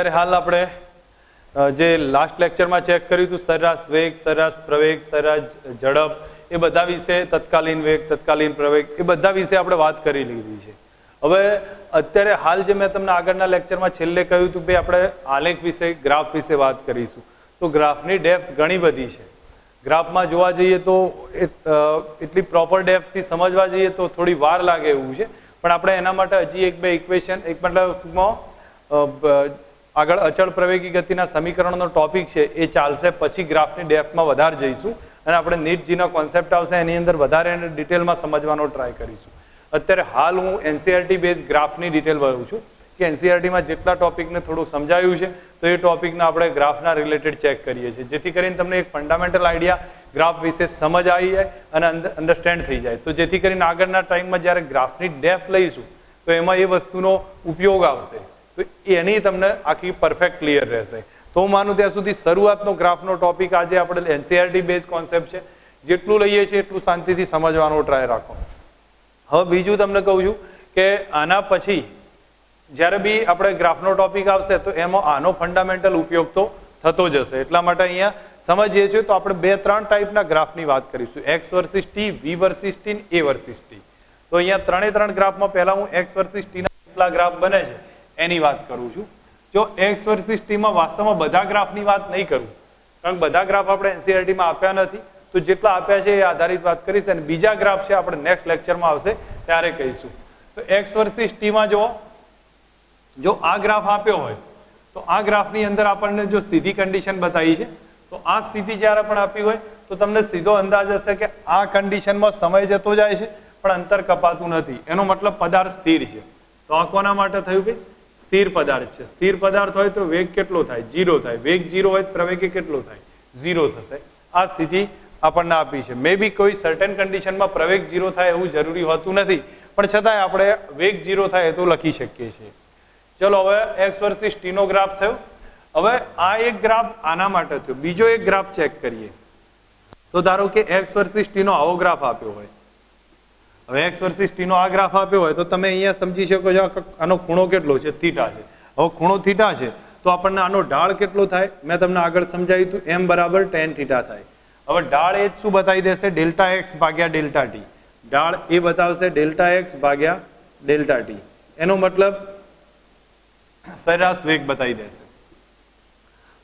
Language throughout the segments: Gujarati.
हाल આપણે જે લાસ્ટ લેક્ચરમાં ચેક કર્યું હતું સરેરાશ વેગ, સરેરાશ પ્રવેગ, સરેરાશ ઝડપ, એ બધા વિશે, તત્કાલીન વેગ, તત્કાલીન પ્રવેગ, એ બધા વિશે આપણે વાત કરી લીધી છે. હવે અત્યારે હાલ જે મેં તમને આગળના લેક્ચરમાં છેલ્લે કહ્યું હતું કે આપણે આલેખ વિશે, ગ્રાફ વિશે વાત કરીશું. તો ગ્રાફની ડેપ્થ ઘણી બધી છે. ગ્રાફમાં જોવા જઈએ તો એટલી પ્રોપર ડેપ્થથી સમજવા જઈએ તો થોડી વાર લાગે એવું છે, પણ આપણે એના માટે હજી એક બે ઇક્વેશન, એક મતલબમાં આગળ અચળ પ્રવેગી ગતિના સમીકરણનો ટોપિક છે એ ચાલશે, પછી ગ્રાફની ડેપ્થમાં વધારે જઈશું અને આપણે નીટ જીનો કોન્સેપ્ટ આવશે એની અંદર વધારે ડિટેલમાં સમજવાનો ટ્રાય કરીશું. અત્યારે હાલ હું એનસીઆરટી બેઝ ગ્રાફની ડિટેલ ભરું છું કે એનસીઆરટીમાં જેટલા ટોપિકને થોડું સમજાયું છે તો એ ટોપિકને આપણે ગ્રાફના રિલેટેડ ચેક કરીએ છીએ, જેથી કરીને તમને એક ફંડામેન્ટલ આઈડિયા ગ્રાફ વિશે સમજ આવી જાય અને અન્ડરસ્ટેન્ડ થઈ જાય. તો જેથી કરીને આગળના ટાઈમમાં જ્યારે ગ્રાફની ડેપ્થ લઈશું તો એમાં એ વસ્તુનો ઉપયોગ આવશે, તો એની તમને આખી પરફેક્ટ ક્લિયર રહેશે. તો હું માનું ત્યાં સુધી શરૂઆતનો ગ્રાફનો ટોપિક આજે આપણે એનસીઆરટી બેઝ કોન્સેપ્ટ છે, જેટલું લઈએ છીએ એટલું શાંતિથી સમજવાનો ટ્રાય રાખો. હવે બીજું તમને કહું છું કે આના પછી જ્યારે બી આપણે ગ્રાફનો ટોપિક આવશે તો એમાં આનો ફંડામેન્ટલ ઉપયોગ તો થતો જ હશે. એટલા માટે અહીંયા સમજીએ છીએ તો આપણે 2-3 ટાઈપના ગ્રાફની વાત કરીશું, એક્સ વર્સિસ ટી, વી વર્સિસ ટી, એ વર્સિસ ટી. તો અહીંયા 3 ગ્રાફમાં પહેલા હું એક્સ વર્સિસ ટીના કેટલા ગ્રાફ બને છે એની વાત કરું છું. જો એક્સ વર્સિસ ટીમાં વાસ્તવમાં બધા ગ્રાફની વાત નહીં કરું, કારણ કે બધા ગ્રાફ આપણે એનસીઆરટીમાં આપ્યા નથી, તો જેટલા આપ્યા છે એ આધારિત વાત કરીશ અને બીજા ગ્રાફ છે આપણે નેક્સ્ટ લેક્ચરમાં આવશે ત્યારે કહીશું. તો એક્સ વર્સિસ ટીમાં જો આ ગ્રાફ આપ્યો હોય તો આ ગ્રાફની અંદર આપણને જો સીધી કન્ડિશન બતાવી છે, તો આ સ્થિતિ જ્યારે પણ આપી હોય તો તમને સીધો અંદાજ હશે કે આ કન્ડિશનમાં સમય જતો જાય છે પણ અંતર કપાતું નથી, એનો મતલબ પદાર્થ સ્થિર છે. તો આ કોના માટે થયું કે સ્થિર પદાર્થ છે. સ્થિર પદાર્થ હોય તો વેગ કેટલો થાય? 0 થાય. વેગ 0 હોય તો પ્રવેગ કેટલો થાય? 0 થશે. આ સ્થિતિ આપણને આપી છે. મે બી કોઈ સર્ટેન કન્ડિશનમાં પ્રવેગ 0 થાય એવું જરૂરી હોતું નથી, પણ છતાંય આપણે વેગ 0 થાય એ તો લખી શકીએ છીએ. ચલો હવે એક્સ વર્સિસ ટી નો ગ્રાફ થયો. હવે આ એક ગ્રાફ આના માટે થયો. બીજો એક ગ્રાફ ચેક કરીએ. તો ધારો કે એક્સ વર્સિસ ટી નો આવો ગ્રાફ આપ્યો હોય. હવે એક્સ વર્સિસ ટી નો આ ગ્રાફ આપ્યો હોય તો તમે અહીંયા સમજી શકો છો આનો ખૂણો કેટલો છે? થીટા છે. હવે ખૂણો થીટા છે તો આપણને આનો ઢાળ કેટલો થાય? મેં તમને આગળ સમજાવ્યું હતું, એમ બરાબર tan થીટા થાય. હવે ઢાળ એ શું બતાવી દેશે? ડેલ્ટા એક્સ ભાગ્યા ડેલ્ટા ટી. ઢાળ એ બતાવશે ડેલ્ટા એક્સ ભાગ્યા ડેલ્ટા ટી. એનો મતલબ સરેરાશ વેગ બતાવી દેશે,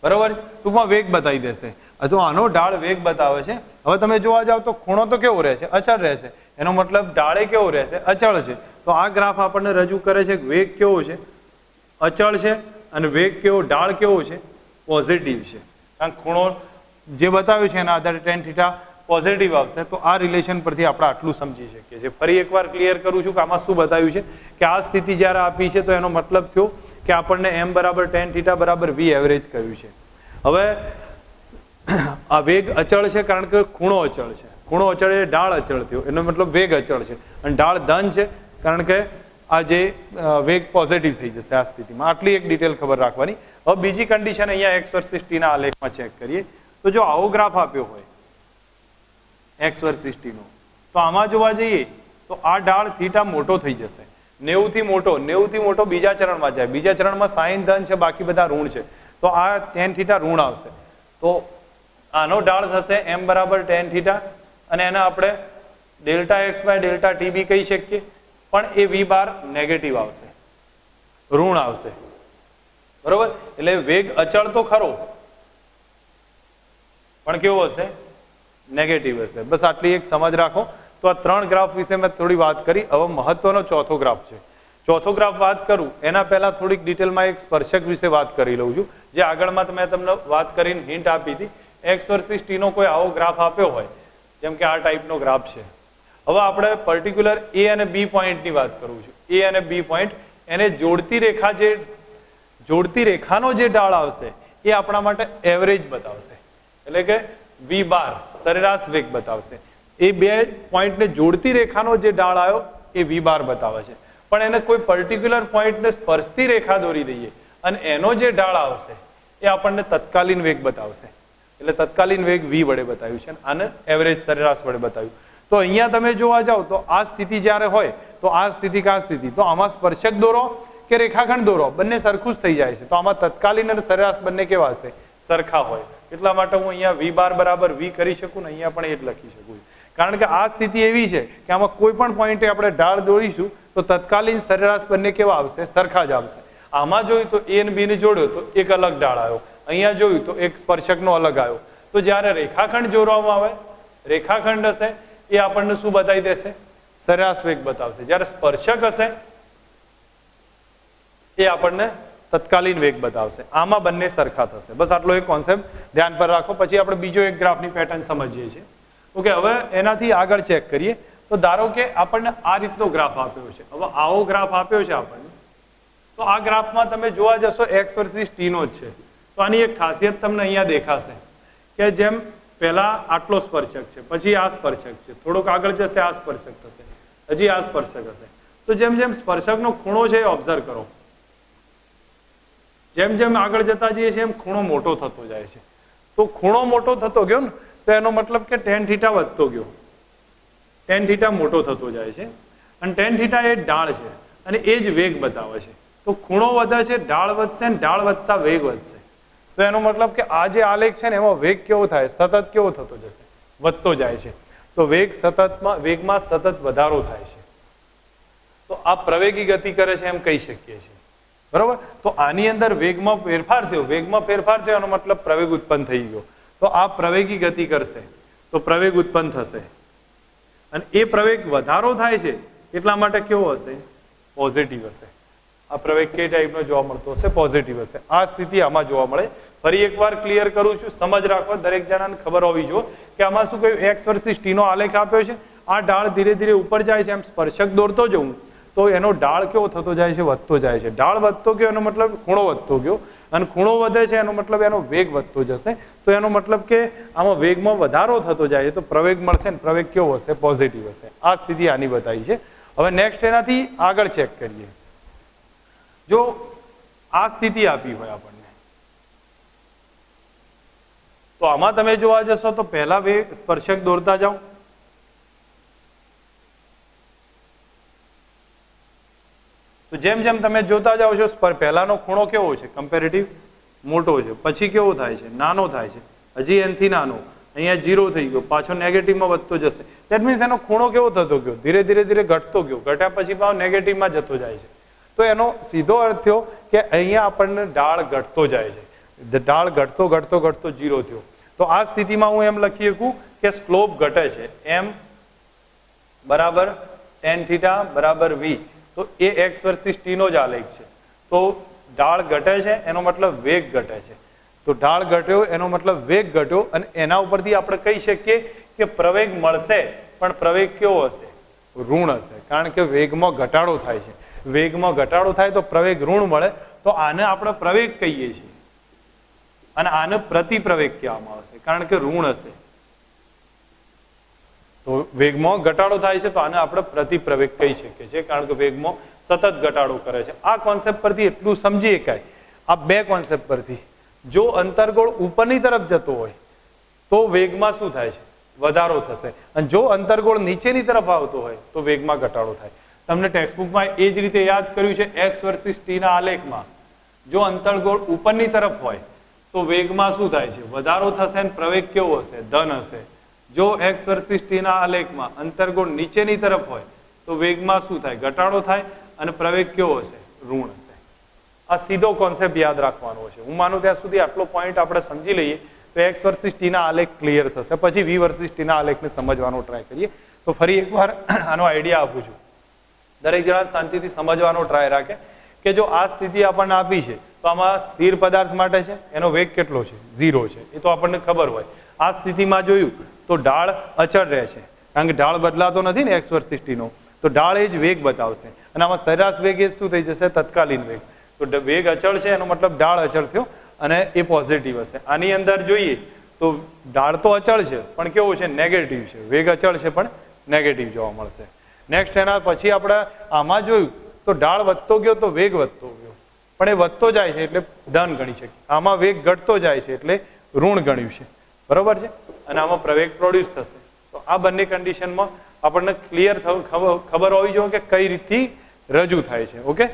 બરોબર? ટૂંકમાં વેગ બતાવી દેશે. તો આનો ઢાળ વેગ બતાવે છે. હવે તમે જોવા જાવ તો ખૂણો તો કેવો રહેશે? અચળ રહેશે. એનો મતલબ ઢાળે કેવો રહેશે? અચળ છે. તો આ ગ્રાફ આપણને રજૂ કરે છે કે વેગ કેવો છે? અચળ છે. અને વેગ કેવો, ઢાળ કેવો છે? પોઝિટિવ છે. કારણ કે ખૂણો જે બતાવ્યું છે એના આધારે tan થીટા પોઝિટિવ આવશે. તો આ રિલેશન પરથી આપણે આટલું સમજી શકીએ છીએ. ફરી એકવાર ક્લિયર કરું છું કે આમાં શું બતાવ્યું છે કે આ સ્થિતિ જ્યારે આપી છે તો એનો મતલબ થયો કે આપણને m બરાબર tan થીટા બરાબર v એવરેજ કહ્યું છે. હવે આ વેગ અચળ છે કારણ કે ખૂણો અચળ છે. ખૂણો અચળ એટલે ઢાળ અચળ થયો, એનો મતલબ વેગ અચળ છે. અને ઢાળ ધન છે કારણ કે આ જે વેગ પોઝિટિવ થઈ જશે આ સ્થિતિમાં. આટલી એક ડિટેલ ખબર રાખવાની. હવે બીજી કન્ડિશન અહીંયા એક્સ વર્સિસ ટી ના આલેખમાં ચેક કરીએ. તો જો આવો ગ્રાફ આપ્યો હોય એક્સ વર્સિસ ટી નો, તો આમાં જોવા જઈએ તો આ ઢાળ થીટા મોટો થઈ જશે. 90 થી મોટો બીજા ચરણમાં જાય. બીજા ચરણમાં સાઇન ધન છે, બાકી બધા ઋણ છે. તો આ tan થીટા ઋણ આવશે. તો આનો ઢાળ થશે m બરાબર tan થીટા અને એને આપણે delta x by delta t બી કહી શકીએ, પણ એ v બાર નેગેટિવ આવશે, ઋણ આવશે, બરોબર? એટલે વેગ અચળ તો ખરો પણ કેવો હશે? નેગેટિવ હશે. બસ આટલી એક સમજ રાખો. તો આ 3 ગ્રાફ વિશે મેં થોડી વાત કરી. હવે મહત્વનો ચોથો ગ્રાફ છે. ચોથો ગ્રાફ વાત કરું એના પહેલા થોડીક ડિટેલમાં એક સ્પર્શક વિશે વાત કરી લઉં છું, જે આગળમાં મેં તમને વાત કરીને હિન્ટ આપી હતી. એક્સ વર્સિસ ટી નો કોઈ આવો ગ્રાફ આપ્યો હોય, જેમ કે આ ટાઈપનો ગ્રાફ છે. હવે આપણે પર્ટિક્યુલર એ અને બી પોઈન્ટની વાત કરું છું. એ અને બી પોઈન્ટ, એને જોડતી રેખાનો જે ઢાળ આવશે એ આપણા માટે એવરેજ બતાવશે, એટલે કે વી બાર સરેરાશ વેગ બતાવશે. એ બે પોઈન્ટને જોડતી રેખાનો જે ઢાળ આવ્યો એ વી બાર બતાવે છે. પણ એને કોઈ પર્ટિક્યુલર પોઈન્ટને સ્પર્શતી રેખા દોરી દઈએ અને એનો જે ઢાળ આવશે એ આપણને તત્કાલીન વેગ બતાવશે. એટલે તત્કાલીન વેગ v વડે બતાવ્યું છે, આને એવરેજ સરેરાશ વડે બતાવ્યું. તો અહીંયા તમે જોવા જાવ તો આ સ્થિતિ જ્યારે હોય તો આ સ્થિતિ કા સ્થિતિ, તો આમાં સ્પર્શક દોરો કે રેખાખંડ દોરો, બંને સરખું જ થઈ જાય છે. તો આમાં તત્કાલીન અને સરેરાશ બંને કેવા હશે? સરખા હોય. એટલા માટે હું અહીંયા વી બાર બરાબર વી કરી શકું ને અહીંયા પણ એ જ લખી શકું. કારણ કે આ સ્થિતિ એવી છે કે આમાં કોઈ પણ પોઈન્ટે આપણે ઢાળ દોરીશું તો તત્કાલીન સરેરાશ બંને કેવા આવશે? સરખા જ આવશે. આમાં જોયું તો એ અને બી ને જોડ્યો તો એક અલગ ઢાળ આવ્યો, અહીંયા જોયું તો એક સ્પર્શકનો અલગ આવ્યો. તો જ્યારે રેખાખંડ જોડવામાં આવે, રેખાખંડ હશે એ આપણને શું બતાવી દેશે? સરેરાશ વેગ બતાવશે. જ્યારે સ્પર્શક હશે એ આપણને તત્કાલીન વેગ બતાવશે. આમાં બંને સરખા થશે. બસ આટલો એક કોન્સેપ્ટ ધ્યાન પર રાખો. પછી આપણે બીજો એક ગ્રાફની પેટર્ન સમજીએ છીએ. ઓકે, હવે એનાથી આગળ ચેક કરીએ. તો ધારો કે આપણને આ રીતનો ગ્રાફ આપ્યો છે. હવે આવો ગ્રાફ આપ્યો છે આપણને, તો આ ગ્રાફમાં તમે જોવા જશો એક્સ વર્સિસ ટી નો જ છે. તો આની એક ખાસિયત તમને અહીંયા દેખાશે કે જેમ પહેલા આટલો સ્પર્શક છે, પછી આ સ્પર્શક છે, થોડોક આગળ જશે આ સ્પર્શક થશે, હજી આ સ્પર્શક હશે. તો જેમ જેમ સ્પર્શકનો ખૂણો છે એ ઓબ્ઝર્વ કરો, જેમ જેમ આગળ જતા જઈએ છીએ એમ ખૂણો મોટો થતો જાય છે. તો ખૂણો મોટો થતો ગયો ને તો એનો મતલબ કે ટેન થીટા વધતો ગયો, ટેન થીટા મોટો થતો જાય છે. અને ટેન થીટા એ ઢાળ છે અને એ જ વેગ બતાવે છે. તો ખૂણો વધે છે, ઢાળ વધશે ને ઢાળ વધતા વેગ વધશે. તો એનો મતલબ કે આ જે આલેખ છે ને એમાં વેગ કેવો થાય? સતત કેવો થતો જશે? વધતો જાય છે. તો વેગમાં સતત વધારો થાય છે. તો આ પ્રવેગી ગતિ કરે છે એમ કહી શકીએ છીએ. બરોબર? તો આની અંદર વેગમાં ફેરફાર થયો, વેગમાં ફેરફાર થયો એનો મતલબ પ્રવેગ ઉત્પન્ન થઈ ગયો. તો આ પ્રવેગી ગતિ કરશે તો પ્રવેગ ઉત્પન્ન થશે. અને એ પ્રવેગ વધારો થાય છે એટલા માટે કેવો હશે? પોઝિટિવ હશે. આ પ્રવેગ કઈ ટાઈપનો જોવા મળતો હશે? પોઝિટિવ હશે. આ સ્થિતિ આમાં જોવા મળે. ફરી એકવાર ક્લિયર કરું છું, સમજ રાખો, દરેક જણાને ખબર હોવી જોઈએ કે આમાં શું કહ્યું? એક્સ વર્સિસ ટી નો આલેખ આપ્યો છે. આ ઢાળ ધીરે ધીરે ઉપર જાય છે, એમ સ્પર્શક દોરતો જવું તો એનો ઢાળ કેવો થતો જાય છે? વધતો જાય છે. ઢાળ વધતો ગયો એનો મતલબ ખૂણો વધતો ગયો, અને ખૂણો વધે છે એનો મતલબ એનો વેગ વધતો જશે. તો એનો મતલબ કે આમાં વેગમાં વધારો થતો જાય છે તો પ્રવેગ મળશે ને પ્રવેગ કેવો હશે? પોઝિટિવ હશે. આ સ્થિતિ આની બતાવી છે. હવે નેક્સ્ટ એનાથી આગળ ચેક કરીએ. જો આ સ્થિતિ આપી હોય આપણને, તો આમાં તમે જોવા જશો તો પહેલા વેગ સ્પર્શક દોરતા જાઓ, તો જેમ જેમ તમે જોતા જાઓ છો પહેલાનો ખૂણો કેવો છે? કમ્પેરેટિવ મોટો છે. પછી કેવો થાય છે? નાનો થાય છે. હજી એનથી નાનો, અહીંયા 0 થઈ ગયો, પાછો નેગેટિવમાં વધતો જશે. દેટ મીન્સ એનો ખૂણો કેવો થતો ગયો? ધીરે ધીરે ધીરે ઘટતો ગયો, ઘટ્યા પછી પાછો નેગેટિવમાં જતો જાય છે. તો એનો સીધો અર્થ થયો કે અહીંયા આપણને ઢાળ ઘટતો જાય છે. ઢાળ ઘટતો ઘટતો ઘટતો 0 થયો. તો આ સ્થિતિમાં હું એમ લખી શકું કે સ્લોપ ઘટે છે. એમ બરાબર ટેન થીટા બરાબર વી. તો એ એક્સ વર્સિસ ટી નો જ આલેખ છે. તો ઢાળ ઘટે છે એનો મતલબ વેગ ઘટે છે. તો ઢાળ ઘટ્યો એનો મતલબ વેગ ઘટ્યો, અને એના ઉપરથી આપણે કહી શકીએ કે પ્રવેગ મળશે, પણ પ્રવેગ કેવો હશે? ઋણ હશે. કારણ કે વેગમાં ઘટાડો થાય છે. વેગમાં ઘટાડો થાય તો પ્રવેગ ઋણ મળે. તો આને આપણે પ્રવેગ કહીએ છીએ અને આને પ્રતિપ્રવેગ કહેવામાં આવશે, કારણ કે ઋણ હશે. તો વેગમાં ઘટાડો થાય છે તો આને આપણે પ્રતિપ્રવેગ કહી શકીએ છીએ, કારણ કે વેગમાં સતત ઘટાડો કરે છે. આ કોન્સેપ્ટ પરથી એટલું સમજી શકાય. આ બે કોન્સેપ્ટ પરથી, જો અંતર્ગોળ ઉપરની તરફ જતો હોય તો વેગમાં શું થાય છે? વધારો થશે. અને જો અંતર્ગોળ નીચેની તરફ આવતો હોય તો વેગમાં ઘટાડો થાય. તમને ટેક્સ્ટબુકમાં એ જ રીતે યાદ કર્યું છે. એક્સ વર્સિસ ટી ના આલેખમાં જો અંતર્ગોળ ઉપરની તરફ હોય તો વેગમાં શું થાય છે? વધારો થશે અને પ્રવેગ કેવો હશે? ધન હશે. જો એક્સ વર્સિસ ટી ના આલેખમાં અંતર્ગોળ નીચેની તરફ હોય તો વેગમાં શું થાય? ઘટાડો થાય અને પ્રવેગ કેવો હશે? ઋણ હશે. આ સીધો કોન્સેપ્ટ યાદ રાખવાનો છે. હું માનું ત્યાં સુધી આટલો પોઈન્ટ આપણે સમજી લઈએ તો એક્સ વર્સિસ ટી ના આલેખ ક્લિયર થશે. પછી વી વર્સિસ ટી ના આલેખને સમજવાનો ટ્રાય કરીએ. તો ફરી એકવાર આનો આઈડિયા આપું છું. દરેક જણા શાંતિથી સમજવાનો ટ્રાય રાખે કે જો આ સ્થિતિ આપણને આપી છે તો આમાં સ્થિર પદાર્થ માટે છે, એનો વેગ કેટલો છે? 0 છે. એ તો આપણને ખબર હોય. આ સ્થિતિમાં જોયું તો ઢાળ અચળ રહે છે, કારણ કે ઢાળ બદલાતો નથી ને એક્સ વર્સિસ ટી નો. તો ઢાળ એ જ વેગ બતાવશે, અને આમાં સરેરાશ વેગ એ શું થઈ જશે? તત્કાલીન વેગ. તો વેગ અચળ છે એનો મતલબ ઢાળ અચળ થયો અને એ પોઝિટિવ હશે. આની અંદર જોઈએ તો ઢાળ તો અચળ છે પણ કેવો છે? નેગેટિવ છે. વેગ અચળ છે પણ નેગેટિવ જોવા મળશે. નેક્સ્ટ એના પછી આપણે આમાં જોયું તો ઢાળ વધતો ગયો તો વેગ વધતો ગયો, પણ એ વધતો જાય છે એટલે ધન ગણી શકીએ. આમાં વેગ ઘટતો જાય છે એટલે ઋણ ગણ્યું છે. બરોબર છે? અને આમાં પ્રવેગ પ્રોડ્યુસ થશે. તો આ બંને કન્ડિશનમાં આપણને ક્લિયર ખબર હોવી જોઈએ કે કઈ રીતથી રજૂ થાય છે. ઓકે,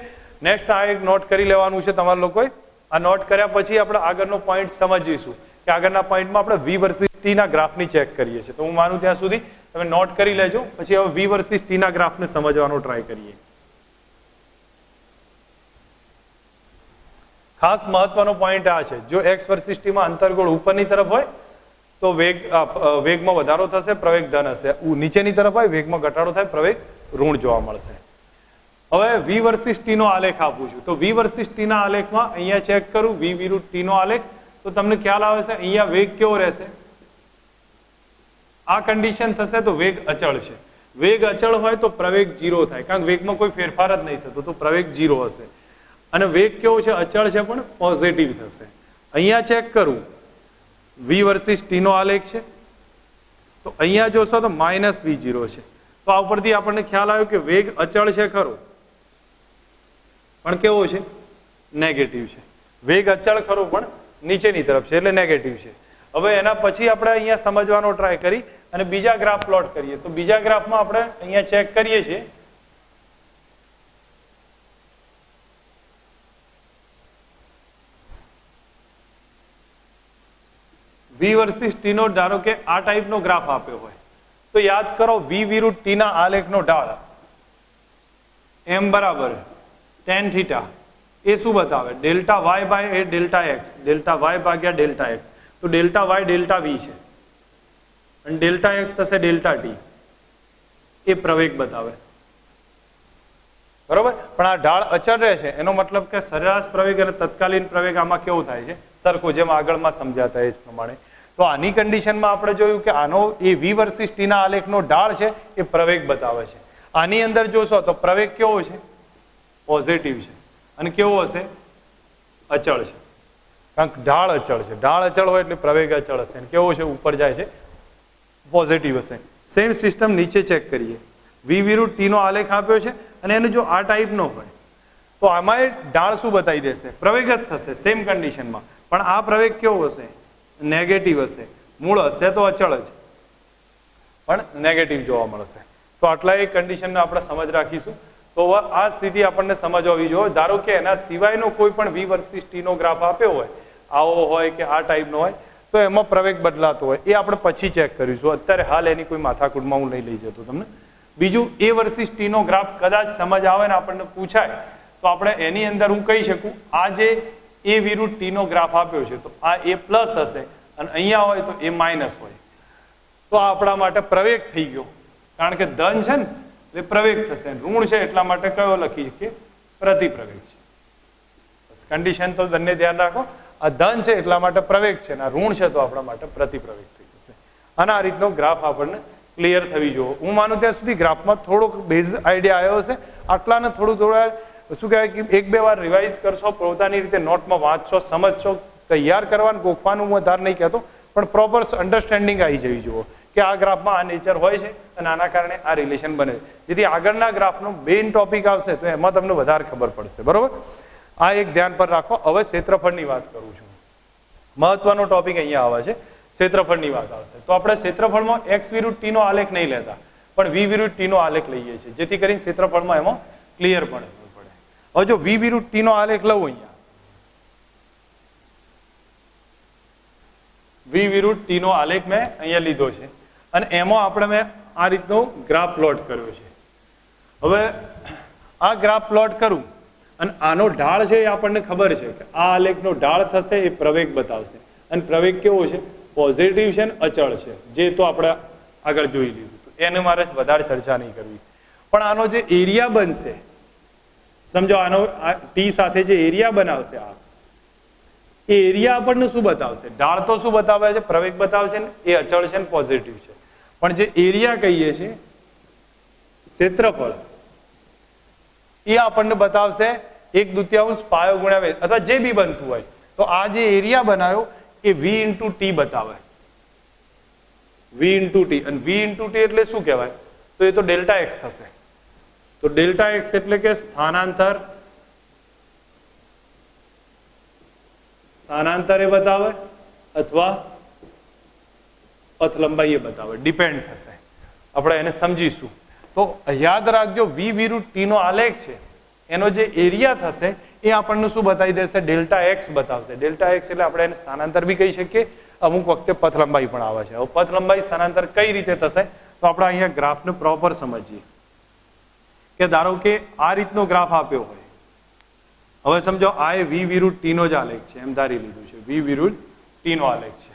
નેક્સ્ટ આ એક નોટ કરી લેવાનું છે તમારા લોકોએ. આ નોટ કર્યા પછી આપણે આગળનો પોઈન્ટ સમજીશું કે આગળના પોઈન્ટમાં આપણે V વર્સિસ T ના ગ્રાફની ચેક કરીએ છીએ. તો હું માનું ત્યાં સુધી તમે નોટ કરી લેજો, પછી હવે V વર્સિસ T ના ગ્રાફને સમજવાનો ટ્રાય કરીએ. ખાસ મહત્વનો પોઈન્ટ આ છે, જો x વર્સિસ t માં અંતરગોળ ઉપરની તરફ હોય તો વેગમાં વધારો થશે, પ્રવેગ ધન હશે. નીચેની તરફ હોય વેગમાં ઘટાડો થાય, પ્રવેગ ઋણ જોવા મળશે. હવે V વર્સિસ T નો આલેખ આપું છું. તો V વર્સિસ T ના આલેખમાં અહીંયા ચેક કરું V વિરુદ્ધ T નો આલેખ, તો તમને ખ્યાલ આવે છે અહીંયા વેગ કેવો રહેશે. આ કન્ડિશન થશે તો વેગ અચળ છે. વેગ અચળ હોય તો પ્રવેગ 0 થાય, કારણ કે વેગમાં કોઈ ફેરફાર જ નહીં થતો, તો પ્રવેગ 0 હશે. અને વેગ કેવો છે, અચળ છે પણ પોઝિટિવ થશે. અહીંયા ચેક કરું V વર્સિસ T નો આલેખ છે, તો અહીંયા જોશો તો -V0 છે. તો આ ઉપરથી આપણને ખ્યાલ આવ્યો કે વેગ અચળ છે ખરો, પણ કેવો છે, નેગેટિવ છે. વેગ અચળ ખરો પણ નીચેની તરફ છે એટલે નેગેટિવ છે. હવે એના પછી આપણે અહીંયા સમજવાનો ટ્રાય કરી અને બીજા ગ્રાફ પ્લોટ કરીએ. તો બીજા ગ્રાફમાં આપણે અહીંયા ચેક કરીએ છીએ V વર્સિસ T નો, ધારો કે આ ટાઈપનો ગ્રાફ આપ્યો હોય તો યાદ કરો V વિરુદ્ધ T ના આલેખનો ઢાળ m બરાબર tan θ એ શું બતાવે, ડેલ્ટા y બાય એ ડેલ્ટા x, ડેલ્ટા y ભાગ્યા ડેલ્ટા x. તો ડેલ્ટા y ડેલ્ટા v છે અને ડેલ્ટા x થશે ડેલ્ટા t. એ પ્રવેગ બતાવે, બરોબર. પણ આ ઢાળ અચળ રહે છે, એનો મતલબ કે સરેરાશ પ્રવેગ અને તત્કાલીન પ્રવેગ આમાં કેવું થાય છે, સરખો, જેમ આગળમાં સમજાતા એ જ પ્રમાણે. તો આની કન્ડિશનમાં આપણે જોયું કે આનો એ V વર્સિસ T ના આલેખનો ઢાળ છે એ પ્રવેગ બતાવે છે. આની અંદર જોશો તો પ્રવેગ કેવો છે, પોઝિટિવ છે. અને કેવો હશે, અચળ છે, કારણ કે ઢાળ અચળ છે. ઢાળ અચળ હોય એટલે પ્રવેગ અચળ હશે. અને કેવો છે, ઉપર જાય છે, પોઝિટિવ હશે. સેમ સિસ્ટમ નીચે ચેક કરીએ. V વિરુદ્ધ T નો આલેખ આપ્યો છે અને એનો જો આ ટાઈપનો હોય તો આમાં ઢાળ શું બતાવી દેશે, પ્રવેગ જ થશે સેમ કન્ડિશનમાં. પણ આ પ્રવેગ કેવો હશે, નેગેટિવ હશે. મૂળ હશે તો અચળ જ, પણ નેગેટિવ જોવા મળશે. તો આટલા એક કન્ડિશનને આપણે સમજ રાખીશું. તો આ સ્થિતિ આપણને સમજવી જોઈએ. ધારો કે એના સિવાયનો કોઈ પણ V વર્સિસ T નો ગ્રાફ આપ્યો હોય, આવો હોય કે આ ટાઈપનો હોય, તો એમાં પ્રવેગ બદલાતો હોય, એ આપણે પછી ચેક કરીશું. અત્યારે હાલ એની કોઈ માથાકૂટમાં હું નહીં લઈ જતો તમને. બીજું, A વર્સિસ T નો ગ્રાફ કદાચ સમજ આવે ને આપણને પૂછાય તો આપણે એની અંદર હું કહી શકું, આ જે A વિરુદ્ધ T નો ગ્રાફ આપ્યો છે તો આ A પ્લસ હશે અને અહીંયા હોય તો A માઇનસ હોય, તો આ આપણા માટે પ્રવેગ થઈ ગયો. કારણ કે ધન છે ને એટલે પ્રવેગ થશે, ઋણ છે એટલા માટે કયો લખી શકીએ, પ્રતિપ્રવેગ છે. કન્ડિશન તો બંને ધ્યાન રાખો. આ ધન છે એટલા માટે પ્રવેગ છે, અને આ ઋણ છે તો આપણા માટે પ્રતિપ્રવેગ થઈ જશે. અને આ રીતનો ગ્રાફ આપણને ક્લિયર થવી જોઈએ. હું માનું ત્યાં સુધી ગ્રાફમાં થોડોક બેઝ આઈડિયા આવ્યો હશે. આટલાને થોડા શું કહેવાય કે એક બે વાર રિવાઇઝ કરશો, પોતાની રીતે નોટમાં વાંચશો, સમજશો. તૈયાર કરવાનું, ગોખવાનું હું વધારે નહીં કહેતો, પણ પ્રોપર અન્ડરસ્ટેન્ડિંગ આવી જવી જોઈએ કે આ ગ્રાફમાં આ નેચર હોય છે અને આના કારણે આ રિલેશન બને, જેથી આગળના ગ્રાફનો મેઇન ટોપિક આવશે તો એમાં તમને વધારે ખબર પડશે. બરોબર, આ એક ધ્યાન પર રાખો. હવે ક્ષેત્રફળની વાત કરું છું. મહત્વનો ટોપિક અહીંયા આવે છે, ક્ષેત્રફળની વાત આવશે. તો આપણે ક્ષેત્રફળમાં x વિરુદ્ધ T નો આલેખ નહીં લેતા, પણ V વિરુદ્ધ T નો આલેખ લઈએ છીએ, જેથી કરીને ક્ષેત્રફળમાં એમાં ક્લિયર પડે. હવે જો V વિરુદ્ધ T નો આલેખ લઉં, અહીંયા V વિરુદ્ધ T નો આલેખ મેં અહીંયા લીધો છે અને એમાં આપણે મેં આ રીતનો ગ્રાફ પ્લોટ કર્યો છે. હવે આ ગ્રાફ પ્લોટ કરું અને આનો ઢાળ છે એ આપણને ખબર છે કે આ આલેખનો ઢાળ થશે એ પ્રવેગ બતાવશે. અને પ્રવેગ કેવો છે, પોઝિટિવ છે અને અચળ છે, જે તો આપણે આગળ જોઈ લીધું. એને મારે વધારે ચર્ચા નહીં કરવી. પણ આનો જે એરિયા બનશે, સમજો આનો T સાથે જે એરિયા બનાવશે, આ એ એરિયા આપણને શું બતાવશે, ઢાળ તો શું બતાવે છે, પ્રવેગ બતાવે છે ને એ અચળ છે ને પોઝિટિવ છે. પણ જે એરિયા કહીએ છીએ, ક્ષેત્રફળ, એ આપણને બતાવશે 1/2 પાયો ગુણ્યા વેધ, અથવા જે બી બનતું હોય. તો આ જે એરિયા બનાવ્યો એ V ઇન્ટુ T બતાવે, V ઇન્ટુ T. અને V ઇન્ટુ T એટલે શું કહેવાય, તો એ તો ડેલ્ટા એક્સ થશે. તો ડેલ્ટા એક્સ એટલે કે સ્થાનાંતર, સ્થાનાંતર એ બતાવે અથવા પથ લંબાઈ એ બતાવે, ડિપેન્ડ થશે. આપણે એને સમજીશું. તો યાદ રાખજો, V વિરુદ્ધ T નો આલેખ છે એનો જે એરિયા થશે એ આપણને શું બતાવી દેશે? ડેલ્ટા એક્સ બતાવશે. ડેલ્ટા એક્સ એટલે આપણે એને સ્થાનાંતર બી કહી શકીએ, અમુક વખતે પથ લંબાઈ પણ આવે છે. હવે પથ લંબાઈ સ્થાનાંતર કઈ રીતે થશે? તો આપણે અહીંયા ગ્રાફને પ્રોપર સમજીએ કે ધારો કે આ રીતનો ગ્રાફ આપ્યો હોય. હવે સમજો આ એ વી વિરુદ્ધ ટી નો જ આલેખ છે, એમ ધારી લીધું છે. વી વિરુદ્ધ ટી નો આલેખ છે.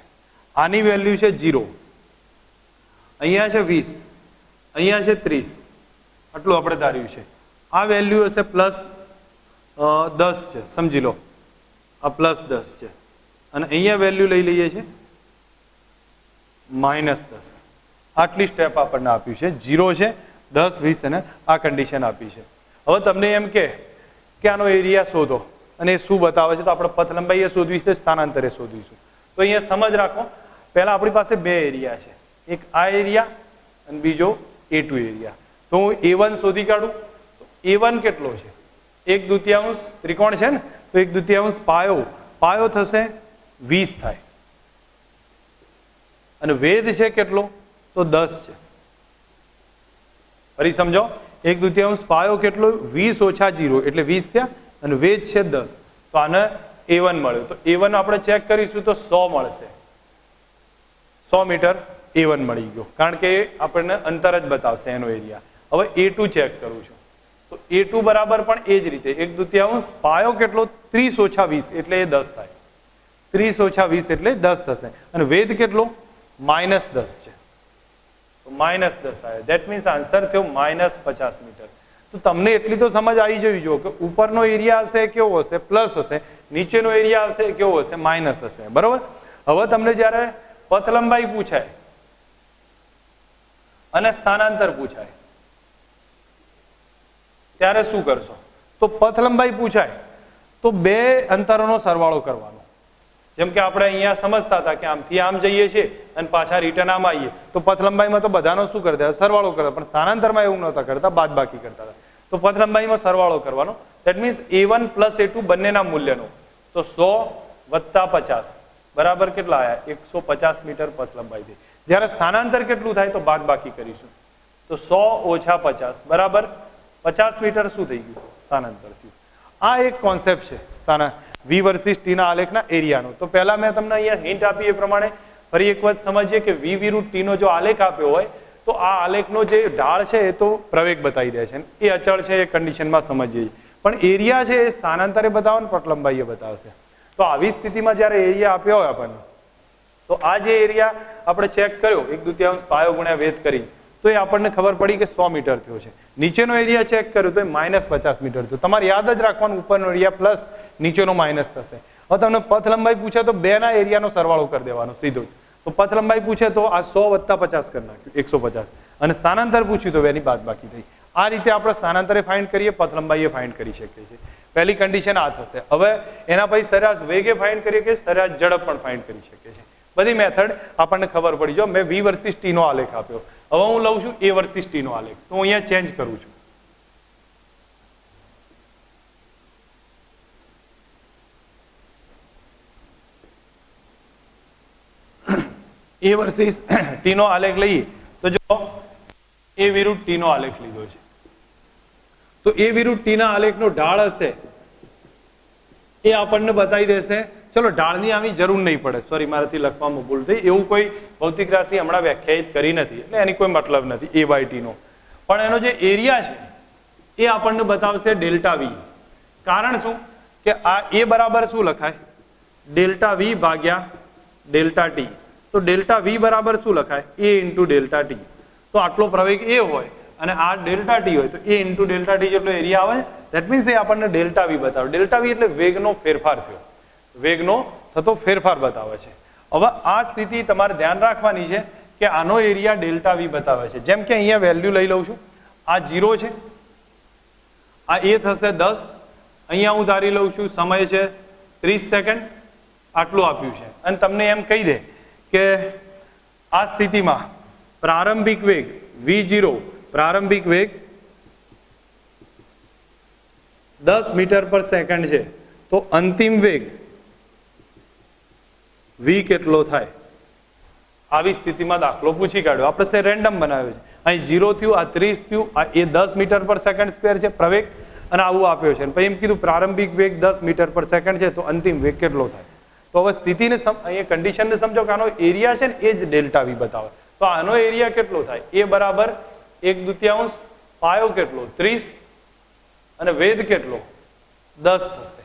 આની વેલ્યુ છે 0, અહીંયા છે 20, અહીંયા છે 30, આટલું આપણે ધાર્યું છે. આ વેલ્યુ હશે +10 છે, સમજી લો આ +10 છે, અને અહીંયા વેલ્યુ લઈ લઈએ છીએ -10. આટલી સ્ટેપ આપણને આપ્યું છે. 0 છે, 10, 20 અને આ કન્ડિશન આપી છે. હવે તમને એમ કે આનો એરિયા શોધો, અને એ શું બતાવે છે? તો આપણે પથ લંબાઈ એ શોધવી છે, સ્થાનાંતરે શોધવીશું. તો અહીંયા સમજ રાખો, પહેલા આપણી પાસે બે એરિયા છે, એક આ એરિયા અને બીજો A2 એરિયા. તો હું A1 શોધી કાઢું. તો A1 કેટલો છે? 1/2 ત્રિકોણ છે ને, તો 1/2 પાયો થશે 20 થાય, અને વેધ છે કેટલો? તો 10 છે. ફરી સમજો, 1/2 પાયો કેટલો? 20 - 0 એટલે 20 થયા, અને વેધ છે 10. તો આને A1 મળ્યો. તો A1 આપણે ચેક કરીશું તો 100 મળશે. 100 મીટર A1 મળી ગયો, કારણ કે આપણને અંતર જ બતાવશે એનો એરિયા. હવે A2 ચેક કરું છું. તો A2 બરાબર પણ એ જ રીતે 1/2 પાયો કેટલો? 30 - 20 એટલે એ 10 થાય. 30 - 20 એટલે 10 થશે, અને વેધ કેટલો? -10 છે. તો -10 આવે. ધેટ મીન્સ આન્સર થયો -50 મીટર. તો તમને એટલી તો સમજ આવી જવી જોઈએ કે ઉપરનો એરિયા હશે કેવો હશે? પ્લસ હશે. નીચેનો એરિયા હશે કેવો હશે? માઇનસ હશે. બરોબર. હવે તમને જ્યારે પથ લંબાઈ પૂછાય અને સ્થાનાંતર પૂછાય ત્યારે શું કરશો? તો પથ લંબાઈ પૂછાય તો બે અંતરોનો સરવાળો કરવાનો. જેમ કે આપણે અહીંયા સમજતા હતા કે આમથી આમ જઈએ છીએ અને પાછા રિટર્ન આમ આવીએ, તો પથ લંબાઈમાં તો બધાનો શું કરતા? સરવાળો કરતા. પણ સ્થાનાંતરમાં એવું નહોતા કરતા, બાદબાકી કરતા હતા. તો પથ લંબાઈમાં સરવાળો કરવાનો. ધેટ મીન્સ A1 + A2 બંનેના મૂલ્યનો. તો 100 + 50 બરાબર કેટલા આવ્યા? 150 મીટર પથ લંબાઈ થઈ. જ્યારે સ્થાનાંતર કેટલું થાય? તો બાદબાકી કરીશું. તો 100 - 50 બરાબર 50 મીટર શું થઈ ગયું? સ્થાનાંતર થયું. આ એક કોન્સેપ્ટ છે V વર્સિસ T ના આલેખના એરિયાનો. તો પહેલા મેં તમને અહીંયા હિન્ટ આપી એ પ્રમાણે ફરી એક વખત સમજીએ કે V વિરુદ્ધ T નો જો આલેખ આપ્યો હોય તો આ આલેખનો જે ઢાળ છે એ તો પ્રવેગ બતાવી દે છે, એ અચળ છે, એ કન્ડિશનમાં સમજીએ. પણ એરિયા છે એ સ્થાનાંતરે બતાવે ને પથ લંબાઈએ બતાવશે. તો આવી સ્થિતિમાં જ્યારે એરિયા આપ્યો હોય આપણને, તો આ જે એરિયા આપણે ચેક કર્યો 1/2 પાયો ગુણ્યા વેધ કરી, તો એ આપણને ખબર પડી કે 100 મીટર થયો છે. નીચેનો એરિયા ચેક કર્યો તો એ -50 મીટર થયો. તમારે યાદ જ રાખવાનું, ઉપરનો એરિયા પ્લસ નીચેનો માઇનસ થશે. હવે તમને પથ લંબાઈ પૂછે તો બેના એરિયાનો સરવાળો કરી દેવાનો સીધો. તો પથ લંબાઈ પૂછે તો આ 100 + 50 કરી નાખ્યું, 150, અને સ્થાનાંતર પૂછ્યું તો બેની બાદબાકી થઈ. આ રીતે આપણે સ્થાનાંતરે ફાઇન્ડ કરીએ, પથ લંબાઈએ ફાઇન્ડ કરી શકીએ છીએ. પહેલી કન્ડિશન આ થશે. હવે એના પછી સરેરાશ વેગે ફાઇન્ડ કરીએ કે સરેરાશ ઝડપ પણ ફાઇન્ડ કરી શકીએ છીએ. બધી મેથડ આપણને ખબર પડી. જો મેં V વર્સિસ T નો આલેખ આપ્યો, હવે હું લઉં છું A વર્સિસ T નો આલેખ. તો હું અહીંયા ચેન્જ કરું છું. A વર્સિસ T નો આલેખ લઈએ તો જો A વિરુદ્ધ T નો આલેખ લીધો છે. તો A વિરુદ્ધ T ના આલેખનો ઢાળ હશે એ આપણને બતાવી દેશે. ચલો ઢાળની આની જરૂર નહીં પડે, સોરી મારાથી લખવામાં ભૂલ થઈ. એવું કોઈ ભૌતિક રાશિ હમણાં વ્યાખ્યાયિત કરી નથી, એટલે એની કોઈ મતલબ નથી A/T નો. પણ એનો જે એરિયા છે એ આપણને બતાવશે ΔV. કારણ શું કે આ A બરાબર શું લખાય? ΔV ભાગ્યા ΔT. તો ΔV બરાબર શું લખાય? A × ΔT. તો આટલો પ્રવેગ A હોય અને આ ΔT હોય તો A × ΔT જેટલો એરિયા આવે. ધેટ મીન્સ એ આપણને ΔV બતાવે. ΔV એટલે વેગનો ફેરફાર થયો, વેગનો થતો ફેરફાર બતાવે છે. હવે આ સ્થિતિ તમારે ધ્યાન રાખવાની છે કે આનો એરિયા ΔV બતાવે છે. જેમ કે અહીંયા વેલ્યુ લઈ લઉં છું, આ 0 છે, આ A થશે 10, અહીંયા હું ધારી લઉં છું સમય છે 30 સેકન્ડ, આટલું આપ્યું છે. અને તમને એમ કહી દે કે આ સ્થિતિમાં પ્રારંભિક વેગ V0, પ્રારંભિક વેગ 10 મીટર/સેકન્ડ છે, તો અંતિમ વેગ V કેટલો થાય? આવી સ્થિતિમાં દાખલો પૂછી કાઢ્યો. આપણે રેન્ડમ બનાવ્યો છે. અહીં 0 થયું, આ 30 થયું, આ એ 10 મીટર/સેકન્ડ સ્ક્વેર છે પ્રવેગ, અને આવું આપ્યો છે, પછી એમ કીધું પ્રારંભિક વેગ 10 મીટર પર સેકન્ડ છે, તો અંતિમ વેગ કેટલો થાય? તો હવે સ્થિતિને અહીંયા કન્ડિશનને સમજો કે આનો એરિયા છે ને એ જ ડેલ્ટા વી બતાવે, તો આનો એરિયા કેટલો થાય? એ બરાબર 1/2, પાયો કેટલો 30 અને વેધ કેટલો 10 થશે.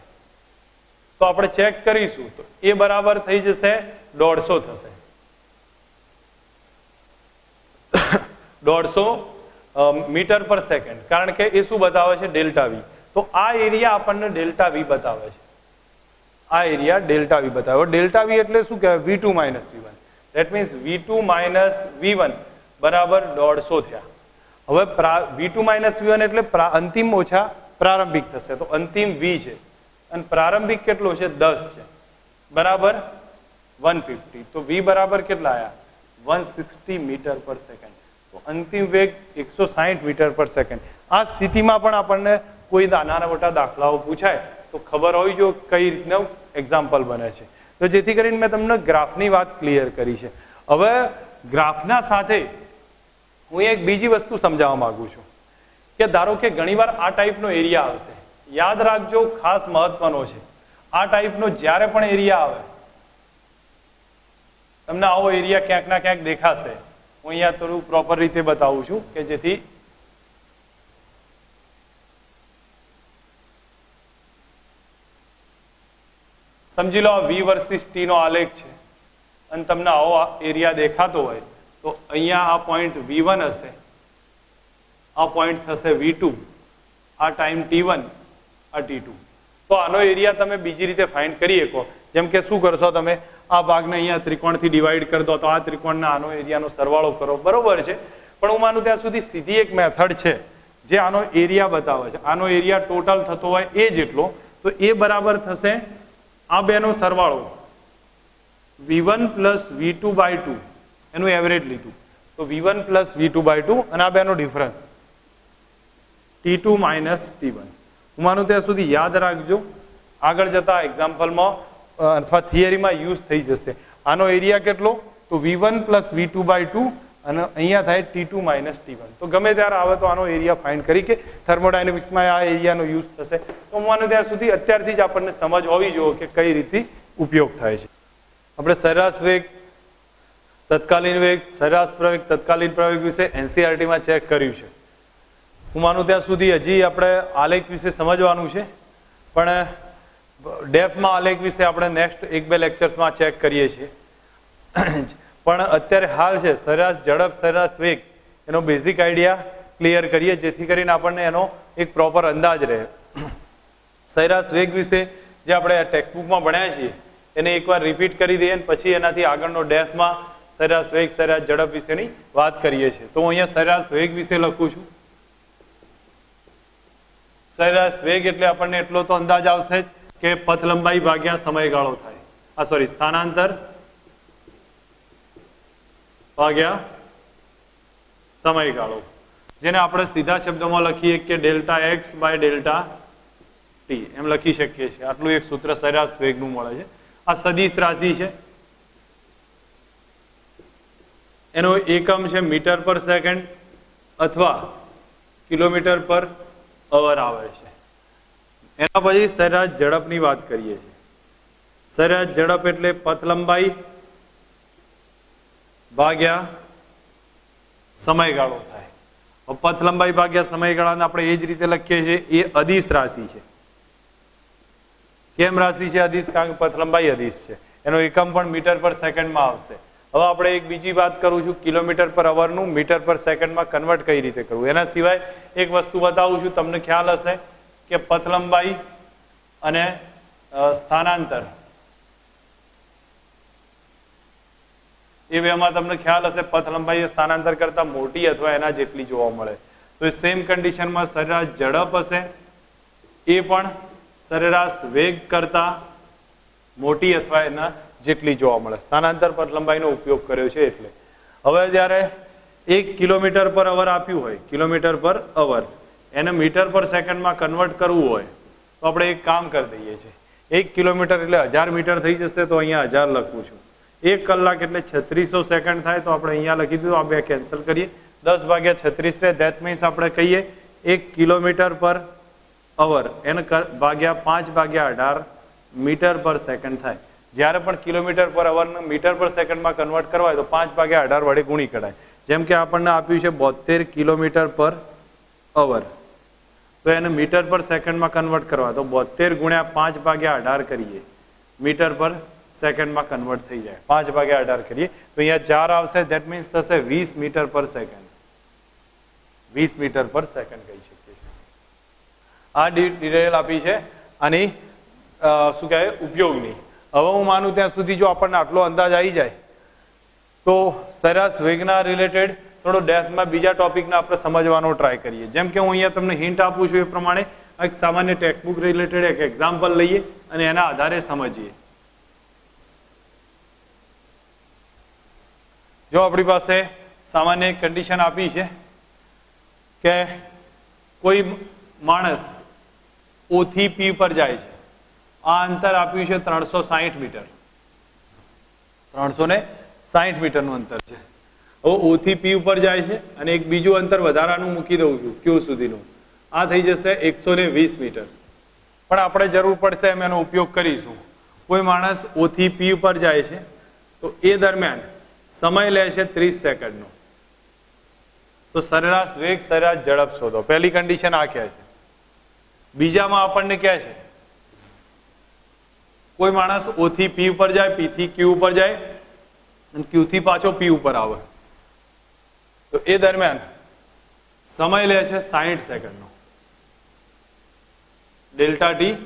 તો આપણે ચેક કરીશું, તો એ બરાબર થઈ જશે 150 થશે. 150 મીટર પર સેકન્ડ, કારણ કે એ શું બતાવે છે? Delta v. તો આ એરિયા આપણને ડેલ્ટા વી બતાવે છે, આ એરિયા ડેલ્ટા વી બતાવે. ડેલ્ટા વી એટલે શું કહેવાય? V2 minus V1. That means V2 minus V1 બરાબર 150 થયા. હવે V2 માઇનસ V1 એટલે અંતિમ ઓછા પ્રારંભિક થશે, તો અંતિમ V છે અને પ્રારંભિક કેટલો છે? 10 છે, બરાબર 150. તો V બરાબર કેટલા આવ્યા? 160 મીટર પર સેકન્ડ. તો અંતિમ વેગ 160 મીટર પર સેકન્ડ. આ સ્થિતિમાં પણ આપણને કોઈ નાના મોટા દાખલાઓ પૂછાય તો ખબર હોવી જોઈએ કઈ રીતનું એક્ઝામ્પલ બને છે. તો જેથી કરીને મેં તમને ગ્રાફની વાત ક્લિયર કરી છે. હવે ગ્રાફના સાથે હું એક બીજી વસ્તુ સમજાવવા માંગુ છું કે ધારો કે ઘણીવાર આ ટાઈપનો એરિયા આવશે. યાદ રાખજો, ખાસ મહત્વનો છે, આ ટાઈપનો જ્યારે પણ એરિયા આવે તમને આવો એરિયા ક્યાંક ના ક્યાંક દેખાશે. હું અહીંયા થોડું પ્રોપર રીતે બતાવું છું કે જેથી સમજી લો આ V વર્સિસ T નો આલેખ છે અને તમને આવો એરિયા દેખાતો હોય તો અહીંયા આ પોઈન્ટ V1 હશે, આ પોઈન્ટ થશે V2, આ ટાઈમ T1, આ T2. તો આનો એરિયા તમે બીજી રીતે ફાઇન્ડ કરી શકો. જેમ કે શું કરશો તમે? આ ભાગને અહીંયા ત્રિકોણથી ડિવાઈડ કરી દો, તો આ ત્રિકોણના આનો એરિયાનો સરવાળો કરો, બરોબર છે. પણ હું માનું ત્યાં સુધી સીધી એક મેથડ છે જે આનો એરિયા બતાવે છે. આનો એરિયા ટોટલ થતો હોય એ જેટલો, તો એ બરાબર થશે આ બેનો સરવાળો V1 પ્લસ V2 બાય 2, એનું એવરેજ લીધું તો V1 પ્લસ V2 બાય 2 અને આ બેનો ડિફરન્સ T2 માઇનસ T1. હું માનું ત્યાં સુધી યાદ રાખજો, આગળ જતા એક્ઝામ્પલમાં અથવા થિયરીમાં યુઝ થઈ જશે. આનો એરિયા કેટલો? તો V1 પ્લસ V2 બાય 2 અને અહીંયા થાય T2 માઇનસ T1. તો ગમે ત્યારે આવે તો આનો એરિયા ફાઇન્ડ કરી કે થર્મોડાયનેમિક્સમાં આ એરિયાનો યુઝ થશે. તો હું માનું ત્યાં સુધી અત્યારથી જ આપણને સમજ હોવી જોઈએ કે કઈ રીતે ઉપયોગ થાય છે. આપણે સરેરાશ વેગ, તત્કાલીન વેગ, સરેરાશ પ્રવેગ, તત્કાલીન પ્રવેગ વિશે NCERT-માં ચેક કર્યું છે. હું માનું ત્યાં સુધી હજી આપણે આલેખ વિશે સમજવાનું છે, પણ ડેપ્થમાં આલેખ વિશે આપણે નેક્સ્ટ 1-2 લેક્ચર્સમાં ચેક કરીએ છીએ. પણ અત્યારે હાલ છે સરેરાશ ઝડપ, સરેરાશ વેગ, એનો બેઝિક આઈડિયા ક્લિયર કરીએ જેથી કરીને આપણને એનો એક પ્રોપર અંદાજ રહે. સરેરાશ વેગ વિશે જે આપણે ટેક્સ્ટબુકમાં ભણ્યા છીએ એને એકવાર રિપીટ કરી દઈએ અને પછી એનાથી આગળનો ડેપ્થમાં સરેરાશ વેગ, સરેરાશ ઝડપ વિશેની વાત કરીએ છીએ. તો હું અહીંયા સરેરાશ વેગ વિશે લખું છું. સરેરાશ વેગ એટલે આપણને એટલો તો અંદાજ આવશે જ કે પથ લંબાઈ ભાગ્યા સમયગાળો થાય, સ્થાનાંતર ભાગ્યા સમયગાળો, જેને આપણે સીધા શબ્દોમાં લખીએ કે delta x by delta t એમ લખી શકીએ છીએ. આટલું એક સૂત્ર સરેરાશ વેગનું મળે છે. આ સદિશ રાશિ છે, એનો એકમ છે મીટર પર સેકન્ડ અથવા કિલોમીટર પર અવર આવે છે. એના પછી સરેરાશ ઝડપની વાત કરીએ છીએ. સરેરાશ ઝડપ એટલે પથ લંબાઈ ભાગ્યા સમયગાળો થાય. પથ લંબાઈ ભાગ્યા સમયગાળાને આપણે એ જ રીતે લખીએ છીએ. એ અદિશ રાશિ છે. કેમ રાશિ છે અદિશ? કારણ કે પથ લંબાઈ અદિશ છે. એનો એકમ પણ મીટર પર સેકન્ડમાં આવશે. હવે આપણે એક બીજી વાત કરું છું, કિલોમીટર પર અવરનું મીટર પર સેકન્ડમાં કન્વર્ટ કઈ રીતે કરવું. એના સિવાય એક વસ્તુ બતાવું છું, તમને ખ્યાલ હશે કે પથ લંબાઈ અને સ્થાનાંતર એ બેમાં તમને ખ્યાલ હશે પથ લંબાઈ સ્થાનાંતર કરતા મોટી અથવા એના જેટલી જોવા મળે. તો એ સેમ કન્ડિશનમાં સરેરાશ ઝડપ હશે, એ પણ સરેરાશ વેગ કરતા મોટી અથવા એના જેટલી જોવા મળે. સ્થાનાંતર પથ લંબાઈનો ઉપયોગ કર્યો છે એટલે. હવે જ્યારે 1 કિલોમીટર પર અવર આપ્યું હોય, કિલોમીટર પર અવર, એને મીટર પર સેકન્ડમાં કન્વર્ટ કરવું હોય તો આપણે એક કામ કરી દઈએ છીએ. 1 કિલોમીટર એટલે 1000 મીટર થઈ જશે, તો અહીંયા 1000 લખું છું. 1 કલાક એટલે 3600 સેકન્ડ થાય, તો આપણે અહીંયા લખી દીધું. આ બે કેન્સલ કરીએ, 10 ભાગ્યા 36 રહે. ધેટ મીન્સ આપણે કહીએ 1 કિલોમીટર પર અવર એને ભાગ્યા 5/18 મીટર પર સેકન્ડ થાય. જ્યારે પણ કિલોમીટર પર અવરને મીટર પર સેકન્ડમાં કન્વર્ટ કરવા હોય તો 5/18 વડે ગુણી કઢાય. જેમ કે આપણને આપ્યું છે 72 કિલોમીટર પર અવર, તો એને મીટર પર સેકન્ડમાં કન્વર્ટ કરવા તો 72 ગુણ્યા 5/18 કરીએ, મીટર પર સેકન્ડમાં કન્વર્ટ થઈ જાય. 5/18 કરીએ તો અહીંયા 4 આવશે, ધેટ મીન્સ થશે 20 મીટર પર સેકન્ડ. 20 મીટર પર સેકન્ડ કહી શકીએ છીએ. આ ડિટેલ આપી છે આની શું કહેવાય ઉપયોગની. હવે હું માનું ત્યાં સુધી જો આપણને આટલો અંદાજ આવી જાય તો સરેરાશ વેગના રિલેટેડ થોડો ડેપ્થમાં બીજા ટોપિકને આપણે સમજવાનો ટ્રાય કરીએ. જેમ કે હું અહીંયા તમને હિન્ટ આપું છું એ પ્રમાણે એક સામાન્ય ટેક્સ્ટબુક રિલેટેડ એક એક્ઝામ્પલ લઈએ અને એના આધારે સમજીએ. જો આપણી પાસે સામાન્ય કન્ડિશન આપી છે કે કોઈ માણસ O થી P પર જાય છે, આ અંતર આપ્યું છે 360 મીટર, 360 મીટરનું અંતર છે. હવે O થી P ઉપર જાય છે અને એક બીજું અંતર વધારાનું મૂકી દઉં છું Q સુધીનું, આ થઈ જશે 120 મીટર. પણ આપણે જરૂર પડશે એમ એનો ઉપયોગ કરીશું. કોઈ માણસ O થી P ઉપર જાય છે તો એ દરમિયાન સમય લે છે 30 સેકન્ડનો. તો સરેરાશ વેગ સરેરાશ ઝડપ શોધો. પહેલી કન્ડિશન આ કહે છે. બીજામાં આપણને કહે છે કોઈ માણસ O થી P ઉપર જાય, P થી Q ઉપર જાય અને Q થી પાછો P ઉપર આવે તો એ દરમિયાન સમય લે છે 60 સેકન્ડનો. ડેલ્ટા ટી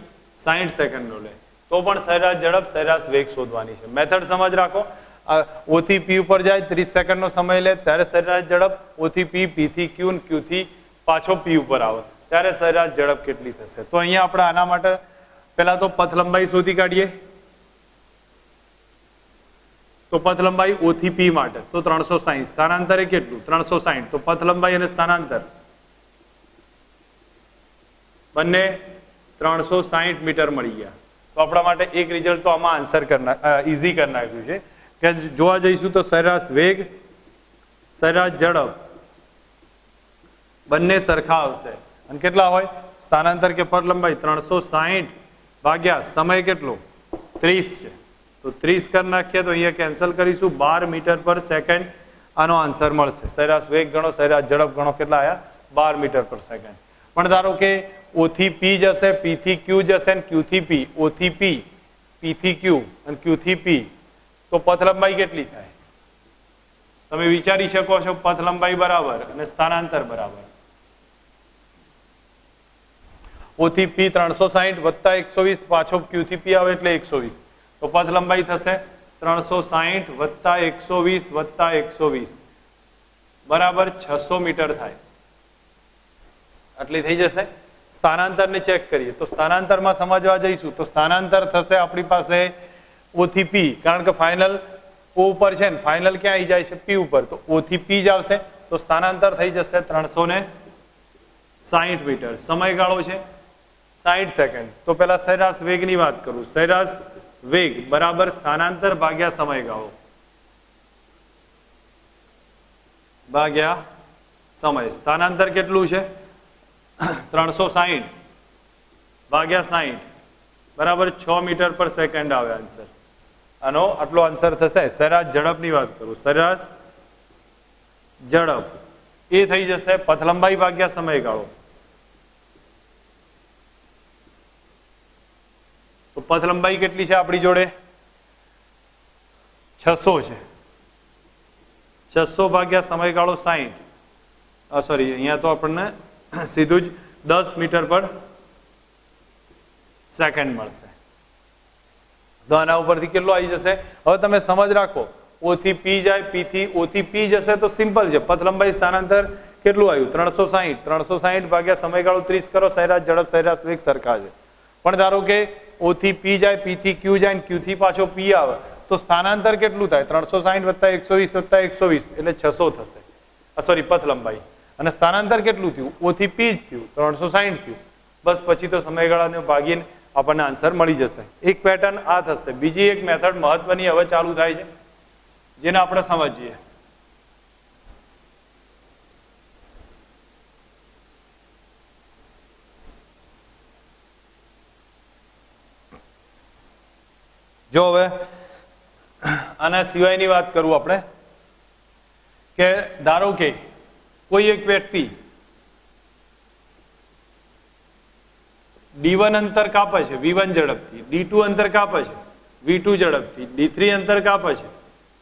60 સેકન્ડનો લે તો પણ સરેરાશ ઝડપ સરેરાશ વેગ શોધવાની છે. મેથડ સમજ રાખો. O થી P ઉપર જાય 30 સેકન્ડનો સમય લે ત્યારે સરેરાશ ઝડપ, O થી P, P થી Q અને Q થી પાછો P ઉપર આવે ત્યારે સરેરાશ ઝડપ કેટલી થશે. તો અહીંયા આપણે આના માટે પહેલા તો પથ લંબાઈ શોધી કાઢીએ. તો પથ લંબાઈ O થી P માટે તો 360, સ્થાનાંતરે કેટલું 360, તો પથ લંબાઈ અને સ્થાનાંતર બંને 360 મીટર મળી ગયા. તો આપણા માટે એક રિઝલ્ટ તો આમાં આન્સર ઈઝી કરી નાખ્યું છે કે જોવા જઈશું તો સરેરાશ વેગ સરેરાશ ઝડપ બંને સરખા આવશે. અને કેટલા હોય સ્થાનાંતર કે પથ લંબાઈ 360 ભાગ્યા સમય કેટલો 30 છે તો 30 કરી નાખીએ તો અહીંયા કેન્સલ કરીશું 12 મીટર પર સેકન્ડ આનો આન્સર મળશે. સરેરાશ વેગ ગણો સરેરાશ ઝડપ ગણો કેટલા આવ્યા 12 મીટર પર સેકન્ડ. પણ ધારો કે O થી P જશે, P થી Q જશે અને Q થી P, O થી P, P થી Q અને Q થી P તો પથ લંબાઈ કેટલી થાય તમે વિચારી શકો છો. પથ લંબાઈ બરાબર અને સ્થાનાંતર બરાબર. O થી P 360 વત્તા 120 પાછો Q થી P આવે એટલે 120 તો પથ લંબાઈ થશે 360 વત્તા 120 વત્તા 120 બરાબર 600 મીટર થાય. આટલી થઈ જશે. સ્થાનાંતરને ચેક કરીએ તો સ્થાનાંતરમાં સમજવા જઈશું તો સ્થાનાંતર થશે આપણી પાસે O થી P, કારણ કે ફાઇનલ O ઉપર છે ને ફાઇનલ ક્યાં આવી જાય છે P ઉપર, તો O થી P જ આવશે તો સ્થાનાંતર થઈ જશે 360 મીટર. સમયગાળો છે 60 સેકન્ડ. તો પહેલા સરેરાશ વેગની વાત કરું. સરેરાશ વેગ બરાબર સ્થાનાંતર ભાગ્યા સમયગાળો ભાગ્યા સમય. સ્થાનાંતર કેટલું છે 360 ભાગ્યા 60 બરાબર 6 મીટર પર સેકન્ડ આવે આન્સર. આનો આટલો આન્સર થશે. સરેરાશ ઝડપની વાત કરું. સરેરાશ ઝડપ એ થઈ જશે પથ લંબાઈ ભાગ્યા સમયગાળો. તો પથ લંબાઈ કેટલી છે આપણી જોડે 600 છે. 600 ભાગ્યા સમયગાળો 60, સોરી અહીંયા તો આપણને સીધું જ 10 મીટર પર સેકન્ડ મળશે. તો આના ઉપરથી કેટલો આવી જશે હવે તમે સમજ રાખો. O થી P જાય, P થી O થી P જશે તો સિમ્પલ છે. પથ લંબાઈ સ્થાનાંતર કેટલું આવ્યું 360, 360 ભાગ્યા સમયગાળો 30 કરો. સરેરાશ ઝડપ સરેરાશ વેગ સરખા છે. પણ ધારો કે O થી P જાય, P થી Q જાય અને Q થી પાછો P આવે તો સ્થાનાંતર કેટલું થાય 360 વત્તા 120 વત્તા 120 એટલે 600 થશે. સોરી પથ લંબાઈ. અને સ્થાનાંતર કેટલું થયું O થી P જ થયું 360 થયું. બસ પછી તો સમયગાળાને ભાગીને આપણને આન્સર મળી જશે. એક પેટર્ન આ થશે. બીજી એક મેથડ મહત્વની હવે ચાલુ થાય છે જેને આપણે સમજીએ. જો હવે આના સિવાયની વાત કરું આપણે કે ધારો કે કોઈ એક વ્યક્તિ D1 અંતર કાપે છે V1 ઝડપથી, D2 અંતર કાપે છે V2 ઝડપથી, D3 અંતર કાપે છે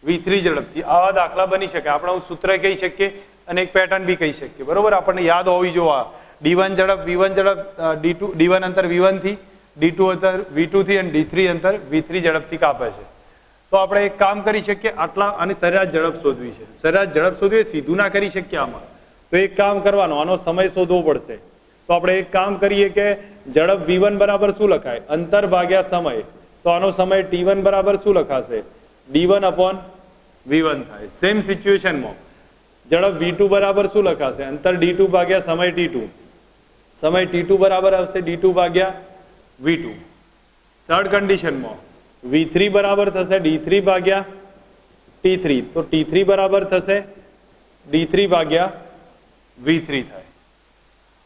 V3 ઝડપથી. આવા દાખલા બની શકે. આપણે સૂત્ર કહી શકીએ અને એક પેટર્ન બી કહી શકીએ. બરોબર, આપણને યાદ હોવી જોઈએ. D1 ઝડપ V1 ઝડપ D1 અંતર V1 થી, D2 અંતર V2 થી અને D3 અંતર V3 ઝડપથી કાપે છે. તો આપણે એક કામ કરી શકીએ, આટલા આની સરેરાશ ઝડપ શોધવી છે. સરેરાશ ઝડપ શોધવી સીધું ના કરી શકીએ આમાં. તો એક કામ કરવાનું, આનો સમય શોધવો પડશે. તો આપણે એક કામ કરીએ કે ઝડપ V1 બરાબર શું લખાય? અંતર ભાગ્યા સમય. તો આનો સમય T1 બરાબર શું લખાશે? D1 upon V1 થાય. સેમ સિચ્યુએશનમાં ઝડપ V2 બરાબર શું લખાશે? અંતર D2 ભાગ્યા સમય T2. સમય T2 બરાબર આવશે D2 ભાગ્યા V2. થર્ડ કન્ડિશનમાં V3 બરાબર થશે D3 ભાગ્યા T3. તો T3 બરાબર થશે D3 ભાગ્યા V3 થાય.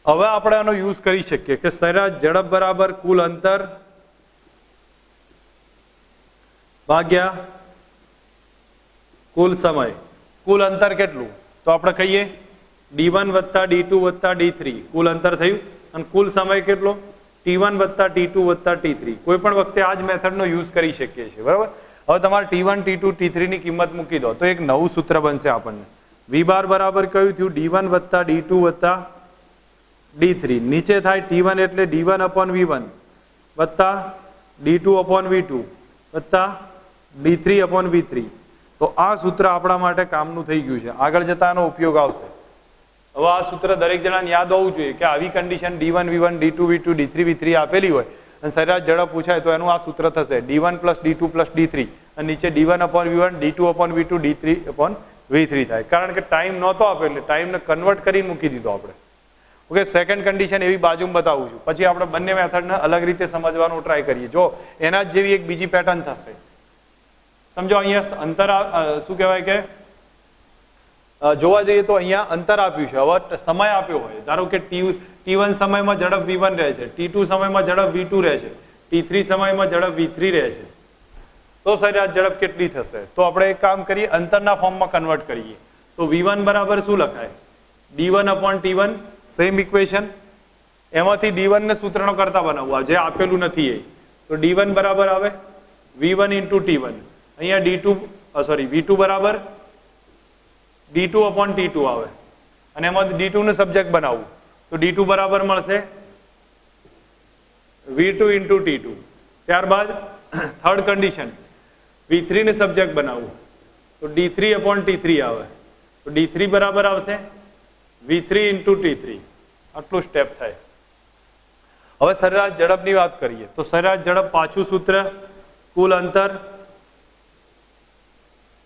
હવે આપણે આનો યુઝ કરી શકીએ કે સરેરાશ ઝડપ બરાબર કુલ અંતર ભાગ્યા કુલ સમય. કુલ અંતર કેટલું? તો આપણે કહીએ D1 વત્તા D2 વત્તા D3 કુલ અંતર થયું. અને કુલ સમય કેટલો? T1 વત્તા T2 વત્તા T3. કોઈ પણ વખતે આ જ મેથડનો યુઝ કરી શકીએ છીએ. બરાબર, હવે તમારે T1 T2 T3 ની કિંમત મૂકી દો તો એક નવું સૂત્ર બનશે આપણને. V બાર બરાબર કયું થયું? D1 વત્તા D2 વત્તા D3. નીચે થાય T1 એટલે D1 upon V1 વત્તા D2 upon V2 વત્તા D3 upon V3. તો આ સૂત્ર આપણા માટે કામનું થઈ ગયું છે. આગળ જતા આનો ઉપયોગ આવશે. હવે આ સૂત્ર દરેક જણાને યાદ હોવું જોઈએ કે આવી condition D1 V1 D2 V2 D3 V3 આપેલી હોય અને સરેરાશ ઝડપ પૂછાય તો એનું આ સૂત્ર થશે D1 plus D2 plus D3 અને નીચે D1 upon V1 D2 upon V2 D3 upon V3 થાય. કારણ કે ટાઈમ નહોતો આપેલો એટલે ટાઈમને કન્વર્ટ કરી મૂકી દીધો આપણે. ઓકે, સેકન્ડ કન્ડિશન એવી બાજુમાં બતાવું છું. પછી આપણે બંને મેથડને અલગ રીતે સમજવાનો ટ્રાય કરીએ. જો એના જ જેવી એક બીજી પેટર્ન થશે. સમજો અહીંયા અંતર શું કહેવાય કે જોવા જઈએ તો અહીંયા અંતર આપ્યું છે. હવે સમય આપ્યો હોય, ધારો કે T1 સમયમાં ઝડપ V1 રહે છે, T2 સમયમાં ઝડપ V2 રહે છે, T3 સમયમાં ઝડપ V3 રહે છે. તો સરેરાશ ઝડપ કેટલી થશે? તો આપણે એક કામ કરીએ, અંતરના ફોર્મમાં કન્વર્ટ કરીએ. તો V1 બરાબર શું લખાય? D1 upon T1. Same equation. એમાંથી D1 ને સૂત્રનો કરતા બનાવવા જે આપેલું નથી એ. તો D1 બરાબર આવે V1 into T1. અહીંયા V2 બરાબર D2 upon T2 આવે અને એમાં D2 ને સબ્જેક્ટ બનાવવું તો D2 બરાબર મળશે V2 into T2. ત્યારબાદ થર્ડ કન્ડિશન V3 ને સબ્જેક્ટ બનાવવું તો D3 upon T3 આવે તો D3 બરાબર આવશે V3 into T3. આટલું સ્ટેપ થાય. હવે સરેરાશ ઝડપની વાત કરીએ તો સરેરાશ ઝડપ પાછું સૂત્ર કુલ અંતર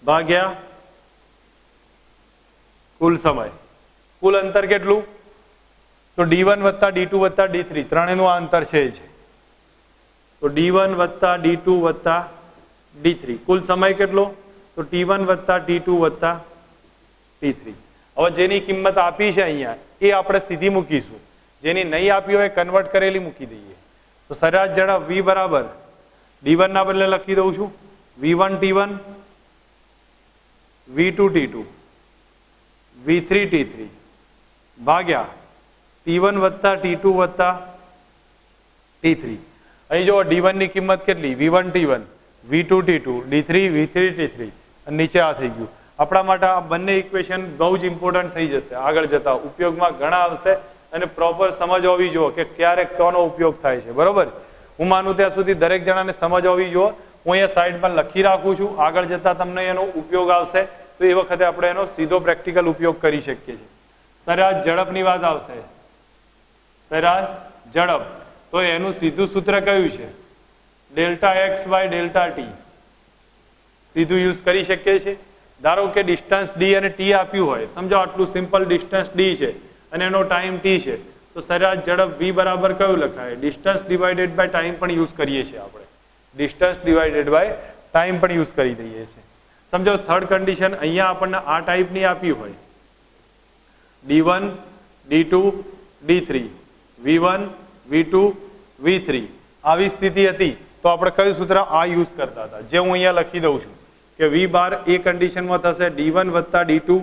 ભાગ્યા કુલ સમય. કુલ અંતર કેટલું? તો D1 વત્તા D2 વત્તા D3 ત્રણેયનું આ અંતર છે જ. તો D1 વત્તા D2 વત્તા D3. કુલ સમય કેટલો? તો T1 વત્તા T2 વત્તા T3. હવે જેની કિંમત આપી છે અહીંયા એ આપણે સીધી મૂકીશું. જેની નહીં આપી હોય કન્વર્ટ કરેલી મૂકી દઈએ. તો સરેરાશ ઝડપ V બરાબર D1 ના બદલે લખી દઉં છું V1 T1 V2 T2 V3 T3 ભાગ્યા T1 વત્તા T2 વત્તા T3. અહીં જો D1 ની કિંમત કેટલી? V1 T1 V2 T2 D3 V3 T3 અને નીચે આ થઈ ગયું. આપણા માટે આ બંને ઇક્વેશન બહુ જ ઇમ્પોર્ટન્ટ થઈ જશે. આગળ જતા ઉપયોગમાં ઘણા આવશે અને પ્રોપર સમજ હોવી જોઈએ કે ક્યારે કોનો ઉપયોગ થાય છે. બરોબર, હું માનું ત્યાં સુધી દરેક જણાને સમજ હોવી જોઈએ. હું અહીંયા સાઈડમાં લખી રાખું છું. આગળ જતા તમને એનો ઉપયોગ આવશે તો એ વખતે આપણે એનો સીધો પ્રેક્ટિકલ ઉપયોગ કરી શકીએ છીએ. સરેરાશ ઝડપની વાત આવશે. સરેરાશ ઝડપ તો એનું સીધું સૂત્ર કયું છે? Delta x by delta t. સીધું યુઝ કરી શકીએ છીએ. ધારો કે ડિસ્ટન્સ D અને T આપ્યું હોય, સમજો આટલું સિમ્પલ ડિસ્ટન્સ D છે અને એનો ટાઈમ T છે, તો સરેરાશ ઝડપ V બરાબર કયું લખાય? ડિસ્ટન્સ ડિવાઇડેડ બાય ટાઈમ પણ યુઝ કરીએ છીએ આપણે. ડિસ્ટન્સ ડિવાઇડેડ બાય ટાઈમ પણ યુઝ કરી દઈએ છીએ. સમજો થર્ડ કન્ડિશન અહીંયા આપણને આ ટાઈપની આપી હોય D1 D2 D3 V1 V2 V3 આવી સ્થિતિ હતી તો આપણે કયું સૂત્ર આ યુઝ કરતા હતા, જે હું અહીંયા લખી દઉં છું કે વી બાર એ કન્ડિશનમાં થશે d1 વત્તા d2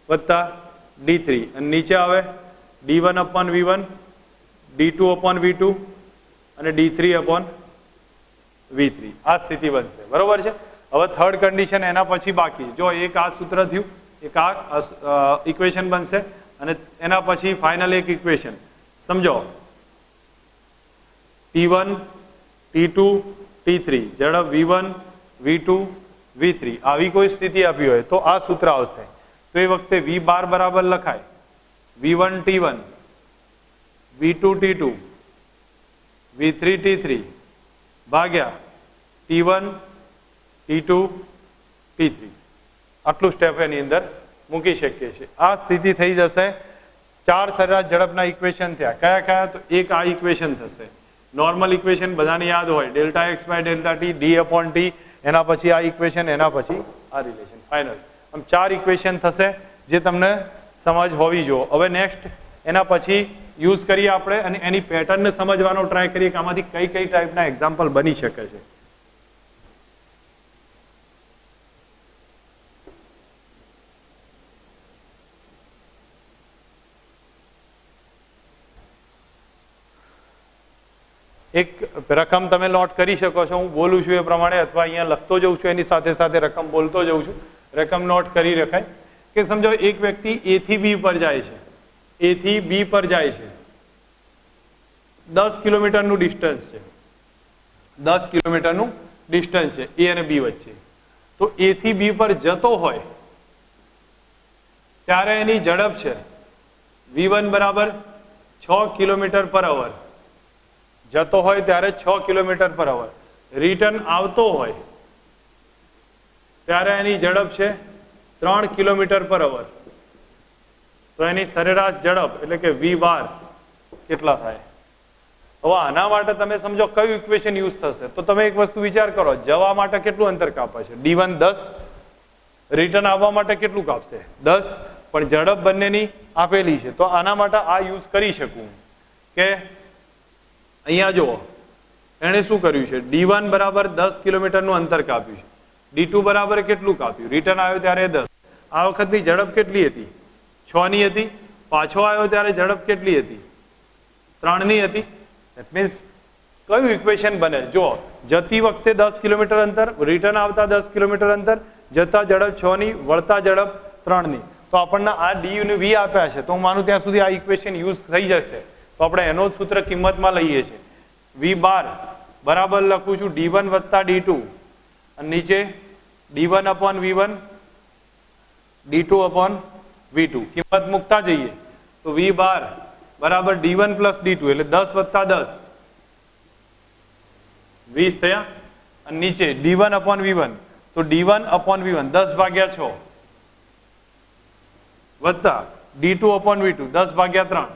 વત્તા d3 અને નીચે આવે d1 upon v1, d2 upon v2 અને d3 અપોન v3. આ સ્થિતિ બનશે. બરોબર છે. હવે થર્ડ કન્ડિશન એના પછી બાકી. જો એક આ સૂત્ર થયું, એક આ ઇક્વેશન બનશે અને એના પછી ફાઇનલ એક ઇક્વેશન. સમજો T1 T2 T3 ઝડપ v1 v2 v3 આવી કોઈ સ્થિતિ આપી હોય તો આ સૂત્ર આવશે. તો એ વખતે v બાર બરાબર લખાય v1 t1 v2 t2 v3 t3 ભાગ્યા t1 t2 t3. આટલું સ્ટેપ એની અંદર મૂકી શકીએ છીએ. આ સ્થિતિ થઈ જશે. ચાર સરેરાશ ઝડપના ઇક્વેશન થયા. કયા કયા? તો એક આ ઇક્વેશન થશે. નોર્મલ ઇક્વેશન બધાને યાદ હોય, delta x by delta t d upon t. એના પછી આ ઇક્વેશન, એના પછી આ રિલેશન. ફાઇનલ આમ ચાર ઇક્વેશન થશે જે તમને સમજ હોવી જોઈએ. હવે નેક્સ્ટ એના પછી યુઝ કરીએ આપણે અને એની પેટર્નને સમજવાનો ટ્રાય કરીએ કે આમાંથી કઈ કઈ ટાઈપના એક્ઝામ્પલ બની શકે છે. એક રકમ તમે નોટ કરી શકો છો. હું બોલું છું એ પ્રમાણે અથવા અહીંયા લખતો જઉં છું, એની સાથે સાથે રકમ બોલતો જઉં છું. રકમ નોટ કરી રખાય કે સમજો એક વ્યક્તિ એ થી બી પર જાય છે, એ થી બી પર જાય છે. 10 કિલોમીટરનું ડિસ્ટન્સ છે, 10 કિલોમીટરનું ડિસ્ટન્સ છે એ અને બી વચ્ચે. તો એ થી બી પર જતો હોય ત્યારે એની ઝડપ છે v1 બરાબર 6 કિલોમીટર પર અવર. જતો હોય ત્યારે 6 કિલોમીટર પર અવર. રિટર્ન આવતો હોય ત્યારે એની ઝડપ છે 3 કિલોમીટર પર અવર. તો એની સરેરાશ ઝડપ એટલે કે v બાર કેટલા થાય? હવે આના માટે તમે સમજો કયું ઇક્વેશન યુઝ થશે. તો તમે એક વસ્તુ વિચાર કરો, જવા માટે કેટલું અંતર કાપે છે? d1 10, રિટર્ન આવવા માટે કેટલું કાપશે? 10. પણ ઝડપ બંનેની આપેલી છે. તો આના માટે આ યુઝ કરી શકું કે અહીંયા જુઓ, એણે શું કર્યું છે? d1 બરાબર 10 કિલોમીટરનું અંતર કાપ્યું છે. d2 બરાબર કેટલું કાપ્યું? રિટર્ન આવ્યો ત્યારે 10. આ વખતની ઝડપ કેટલી હતી? 6 ની હતી. પાછો આવ્યો ત્યારે ઝડપ કેટલી હતી? 3 ની હતી. ધેટ મીન્સ કયું ઇક્વેશન બને? જો જતી વખતે 10 કિલોમીટર અંતર, રિટર્ન આવતા 10 કિલોમીટર અંતર, જતા ઝડપ 6 ની, વળતા ઝડપ 3 ની. તો આપણને આ ડી અને વી આપ્યા છે. તો હું માનું ત્યાં સુધી આ ઇક્વેશન યુઝ થઈ જશે. તો આપણે એનો જ સૂત્ર કિંમતમાં લઈએ છીએ. વી બાર બરાબર લખું છું d1 વત્તા d2 અને નીચે d1 upon v1, d2 upon v2. કિંમત મૂકતા જઈએ તો વી બાર બરાબર d1 પ્લસ d2 એટલે 10 વત્તા 10 20 થયા. અને નીચે d1 અપોન v1 તો d1 અપોન v1 10 ભાગ્યા 6 વત્તા d2 અપોન v2 10 ભાગ્યા 3.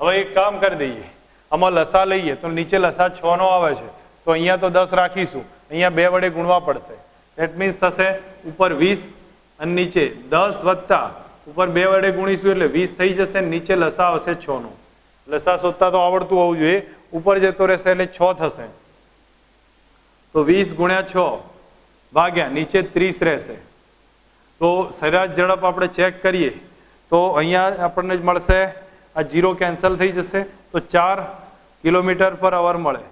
હવે એક કામ કરી દઈએ, આમાં લસા લઈએ તો નીચે લસા 6 નો આવે છે. તો અહીંયા તો 10 રાખીશું, અહીંયા 2 વડે ગુણવા પડશે. ધેટ મીન્સ થશે ઉપર 20 અને નીચે 10 વત્તા ઉપર 2 વડે ગુણીશું એટલે 20 થઈ જશે. નીચે લસા આવશે 6 નો. લસા શોધતા તો આવડતું હોવું જોઈએ. ઉપર જતો રહેશે એટલે 6 થશે. તો 20 ગુણ્યા 6 ભાગ્યા નીચે 30 રહેશે. તો સરેરાશ ઝડપ આપણે ચેક કરીએ તો અહીંયા આપણને મળશે, આ 0 કેન્સલ થઈ જશે તો 4 કિલોમીટર પર અવર મળે.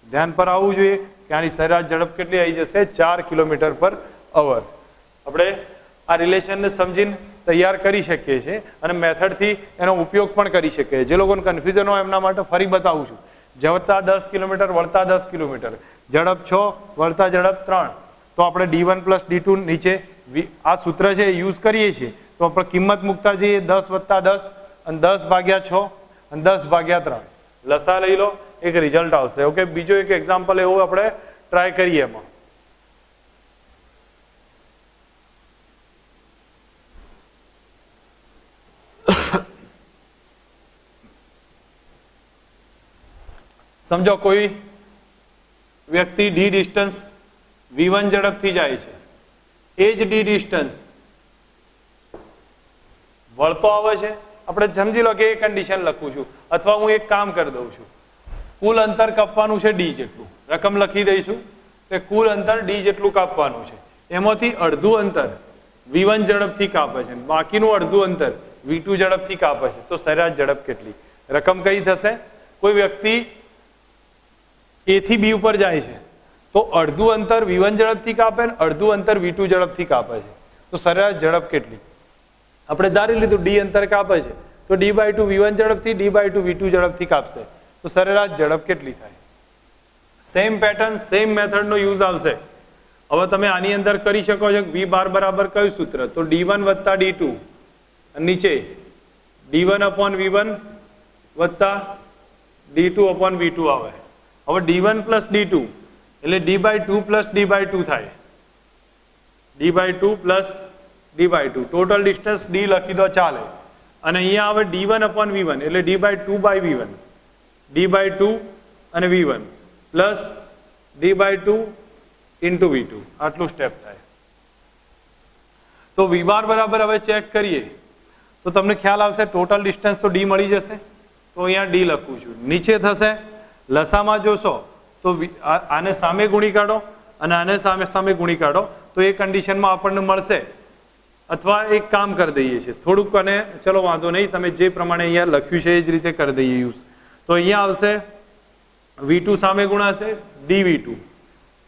ધ્યાન પર આવવું જોઈએ કે આની સરેરાશ ઝડપ કેટલી આવી જશે? 4 કિલોમીટર પર અવર. આપણે આ રિલેશનને સમજીને તૈયાર કરી શકીએ છીએ અને મેથડથી એનો ઉપયોગ પણ કરી શકીએ. જે લોકોને કન્ફ્યુઝન હોય એમના માટે ફરી બતાવું છું. જતા 10 કિલોમીટર, વળતા 10 કિલોમીટર, ઝડપ 6, વળતા ઝડપ 3. તો આપણે d1 પ્લસ d2 નીચે આ સૂત્ર છે યુઝ કરીએ છીએ. તો આપણે કિંમત મૂકતા જઈએ 10 વત્તા 10 અને 10 ભાગ્યા 6 અને 10 ભાગ્યા 3. લસા લઈ લો, એક રિઝલ્ટ આવશે. ઓકે, બીજો એક એક્ઝામ્પલ એવું આપણે ટ્રાય કરીએ. એમાં સમજો કોઈ વ્યક્તિ ડી ડિસ્ટન્સ v1 ઝડપથી જાય છે, એ જ ડી ડિસ્ટન્સ વળતો આવે છે આપણે સમજી લો કે એ કન્ડિશન લખું છું, અથવા હું એક કામ કરી દઉં છું, કુલ અંતર કાપવાનું છે ડી જેટલું, રકમ લખી દઈશું કે કુલ અંતર ડી જેટલું કાપવાનું છે, એમાંથી અડધું અંતર v1 ઝડપથી કાપે છે, બાકીનું અડધું અંતર v2 ઝડપથી કાપે છે, તો સરેરાશ ઝડપ કેટલી? રકમ કઈ થશે? કોઈ વ્યક્તિ એ થી બી ઉપર જાય છે તો અડધું અંતર v1 ઝડપથી કાપે ને અડધું અંતર v2 ઝડપથી કાપે છે, તો સરેરાશ ઝડપ કેટલી? આપણે ધારી લીધું ડી અંતર કાપે છે તો d/2 v1 ઝડપથી d/2 v2 ઝડપથી કાપશે, તો સરેરાશ ઝડપ કેટલી થાય? સેમ પેટર્ન સેમ મેથડનો યુઝ આવશે. હવે તમે આની અંદર કરી શકો છો v બાર બરાબર કયું સૂત્ર? તો d1 વત્તા d2, નીચે d1 અપોન v1 વત્તા d2 અપોન v2 આવે. હવે d1 પ્લસ d2 એટલે d/2 પ્લસ d/2 થાય, d/2 plus d/2, total distance d લખી દો ચાલે, અને અહીંયા આવે d1 અપોન v1 એટલે d/2 બાય v1, d/2 અને v1 plus d/2 into v2, આટલું સ્ટેપ થાય. તો v બાર બરાબર હવે ચેક કરીએ તો તમને ખ્યાલ આવશે ટોટલ ડિસ્ટન્સ તો d મળી જશે, તો અહીંયા d લખું છું. નીચે થશે લસામાં જોશો તો આને સામે ગુણી કાઢો અને આને સામે સામે ગુણી કાઢો તો એ કન્ડિશનમાં આપણને મળશે, અથવા એક કામ કરી દઈએ છીએ થોડુંક, અને ચલો વાંધો નહીં, તમે જે પ્રમાણે અહીંયા લખ્યું છે એ જ રીતે કરી દઈએ યુઝ. તો અહીંયા આવશે v2 સામે ગુણાશે dv2,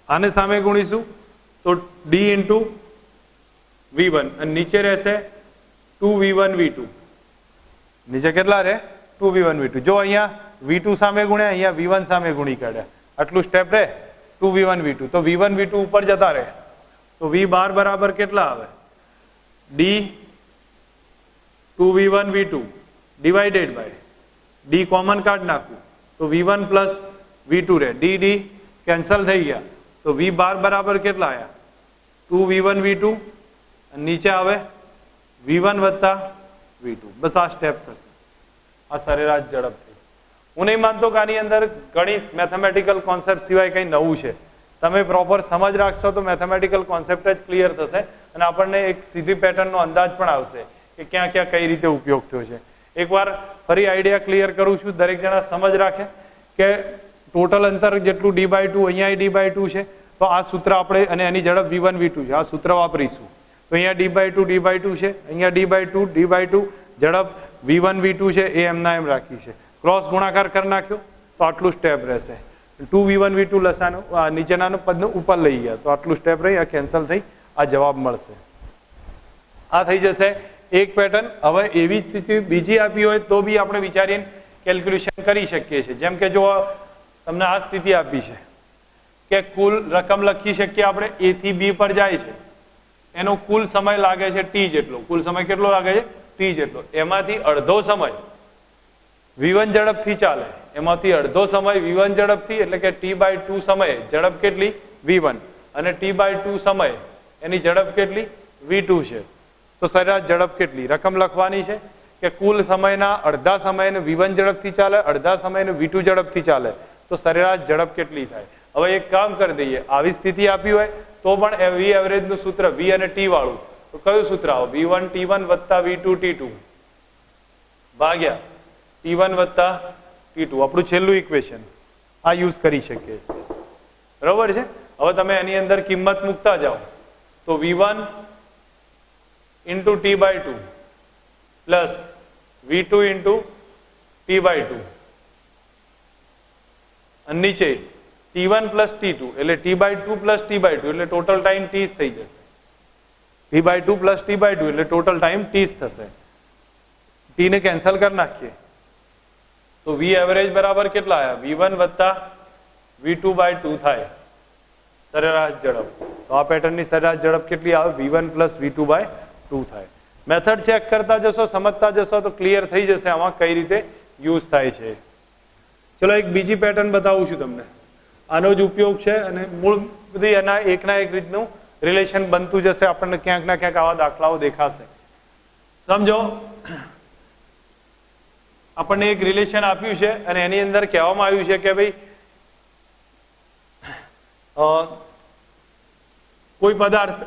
આને સામે ગુણીશું તો d ઇન્ટુ v1, અને નીચે રહેશે 2v1 v2, નીચે કેટલા રહે? 2v1 v2. જો અહીંયા v2 સામે ગુણ્યા, અહીંયા v1 સામે ગુણી કાઢ્યા, આટલું સ્ટેપ રહે 2v1 v2, તો v1 v2 ઉપર જતા રહે, તો v બાર બરાબર કેટલા આવે? d 2v1 v2 divided by d common કાઢ નાખું તો v1 પ્લસ v2 રહે, d d કેન્સલ થઈ ગયા, તો v બાર બરાબર કેટલા આવ્યા? 2v1 v2, નીચે આવે v1 વત્તા v2. બસ આ સ્ટેપ થશે. આ સરેરાશ ઝડપ થઈ. હું નહીં માનતો કે આની અંદર ગણિત મેથેમેટિકલ કોન્સેપ્ટ સિવાય કંઈ નવું છે. તમે પ્રોપર સમજ રાખશો તો મેથેમેટિકલ કોન્સેપ્ટ જ ક્લિયર થશે અને આપણને એક સીધી પેટર્નનો અંદાજ પણ આવશે કે ક્યાં ક્યાં કઈ રીતે ઉપયોગ થયો છે. એકવાર ફરી આઈડિયા ક્લિયર કરું છું, દરેક જણા સમજ રાખે કે ટોટલ અંતર જેટલું d/2, અહીંયા d/2 છે, તો આ સૂત્ર આપણે, અને એની ઝડપ v1 v2 છે, આ સૂત્ર વાપરીશું. તો અહીંયા d/2 છે, અહીંયા d/2 ઝડપ v1 v2 છે, એ એમના એમ રાખી છે, ક્રોસ ગુણાકાર કરી નાખ્યો તો આટલું સ્ટેપ રહેશે. 2v1 v2 લસાનું નીચેનાનું પદનું ઉપર લઈ ગયા તો આટલું સ્ટેપ રહી, આ કેન્સલ થઈ, આ જવાબ મળશે. આ થઈ જશે એક પેટર્ન. હવે એવી જ સ્થિતિ બીજી આપી હોય તો બી આપણે વિચારીને કેલ્ક્યુલેશન કરી શકીએ છીએ. જેમ કે જો તમને આ સ્થિતિ આપી છે કે કુલ રકમ લખી શકીએ આપણે, a થી b પર જાય છે, એનો કુલ સમય લાગે છે t જેટલો. કુલ સમય કેટલો લાગે છે? t જેટલો. એમાંથી અડધો સમય v1 ઝડપથી ચાલે, એમાંથી અડધો સમય v1 ઝડપથી, એટલે કે t/2 સમયે ઝડપ કેટલી? v1, અને t/2 સમય એની ઝડપ કેટલી? v2 છે. તો સરેરાશ ઝડપ કેટલી? રકમ લખવાની છે કે કુલ સમયના અડધા સમયને v1 ઝડપથી ચાલે, અડધા સમયને v2 ઝડપથી ચાલે, તો સરેરાશ ઝડપ કેટલી થાય? હવે એક કામ કરી દઈએ, આવી સ્થિતિ આપી હોય તો પણ v એવરેજ નું સૂત્ર v અને t વાળું, તો કયું સૂત્ર આવે? v1 t1 વત્તા v2 t2 ભાગ્યા t1 વત્તા t2, આપણું છેલ્લું ઇક્વેશન. આ યુઝ કરી શકીએ, બરોબર છે. હવે તમે એની અંદર કિંમત મૂકતા જાઓ તો v1 into t/2 plus v2 into t/2, અને નીચે t1 પ્લસ t2 એટલે t/2 પ્લસ t/2 એટલે ટોટલ ટાઈમ 30 થઈ જશે. t/2 પ્લસ t/2 એટલે ટોટલ ટાઈમ 30 થશે. t ને કેન્સલ કરી નાખીએ તો v એવરેજ બરાબર કેટલા આવ્યા? v1 વત્તા v2/2 થાય સરેરાશ ઝડપ. તો આ પેટર્નની સરેરાશ ઝડપ કેટલી આવે? v1 પ્લસ v2/2 થાય. મેથડ ચેક કરતા જશો, સમજતા જશો તો ક્લિયર થઈ જશે આમાં કઈ રીતે યુઝ થાય છે. ચલો એક બીજી પેટર્ન બતાવું છું તમને, આનો જ ઉપયોગ છે અને મૂળ બધી એના એકના એક રીતનું રિલેશન બનતું જશે. આપણને ક્યાંક ના ક્યાંક આવા દાખલાઓ દેખાશે. સમજો આપણને એક રિલેશન આપ્યું છે અને એની અંદર કહેવામાં આવ્યું છે કે ભાઈ કોઈ પદાર્થ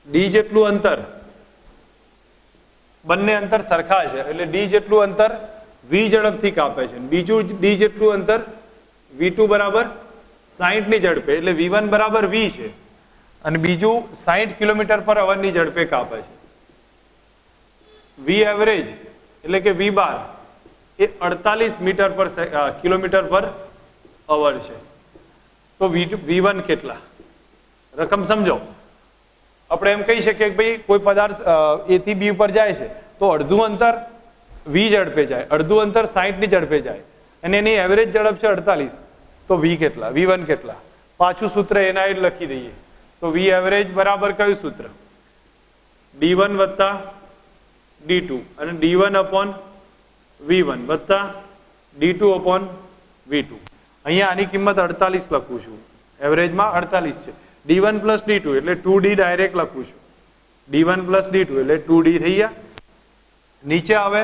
d જેટલું અંતર બંને અંતર સરખા છે એટલે ડી જેટલું અંતર v ઝડપથી કાપે છે, બીજું ડી જેટલું અંતર v2 બરાબર 60 ની ઝડપે એટલે v1 બરાબર v છે અને બીજું 60 કિલોમીટર પર અવરની ઝડપે કાપે છે. v એવરેજ એટલે કે v બાર એ 48 મીટર પર કિલોમીટર પર અવર છે. તો v1 કેટલા રકમ સમજો. આપણે એમ કહી શકીએ કે ભાઈ કોઈ પદાર્થ એ થી બી ઉપર જાય છે તો અડધું અંતર v ઝડપે જાય, અડધું અંતર 60 ની ઝડપે જાય અને એની એવરેજ ઝડપ છે 48, તો v કેટલા, v1 કેટલા. પાછું સૂત્ર એના એ લખી દઈએ તો v એવરેજ બરાબર કયું સૂત્ર, d1 વત્તા d2 અને d1 અપોન v1 વત્તા d2 અપોન v2. અહીંયા આની કિંમત 48 લખું છું, એવરેજમાં 48 છે. d1 પ્લસ d2 એટલે 2d ડાયરેક્ટ લખું છું, d1 પ્લસ d2 એટલે 2d થઈ ગયા. નીચે આવે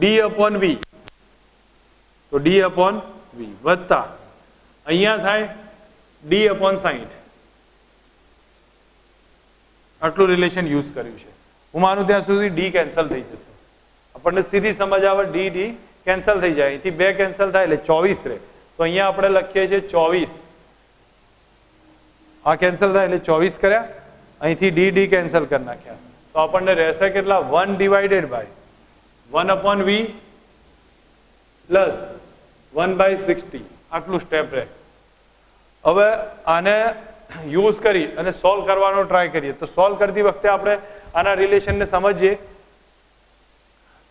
d અપોન v તો d અપોન v વત્તા અહીંયા થાય d અપોન 60. આટલું રિલેશન યુઝ કર્યું છે. હું માનું ત્યાં સુધી d કેન્સલ થઈ જશે, આપણને સીધી સમજ આવે, d કેન્સલ થઈ જાય, અહીંથી 2 કેન્સલ થાય એટલે 24 રહે. તો અહીંયા આપણે લખીએ છીએ 24, આ કેન્સલ થાય એટલે 24 કર્યા, અહીંથી d કેન્સલ કરી નાખ્યા તો આપણને રહેશે કેટલા, 1 divided by 1 upon v plus 1/60. આટલું સ્ટેપ રહે. હવે આને યુઝ કરી અને સોલ્વ કરવાનો ટ્રાય કરીએ તો સોલ્વ કરતી વખતે આપણે આના રિલેશનને સમજીએ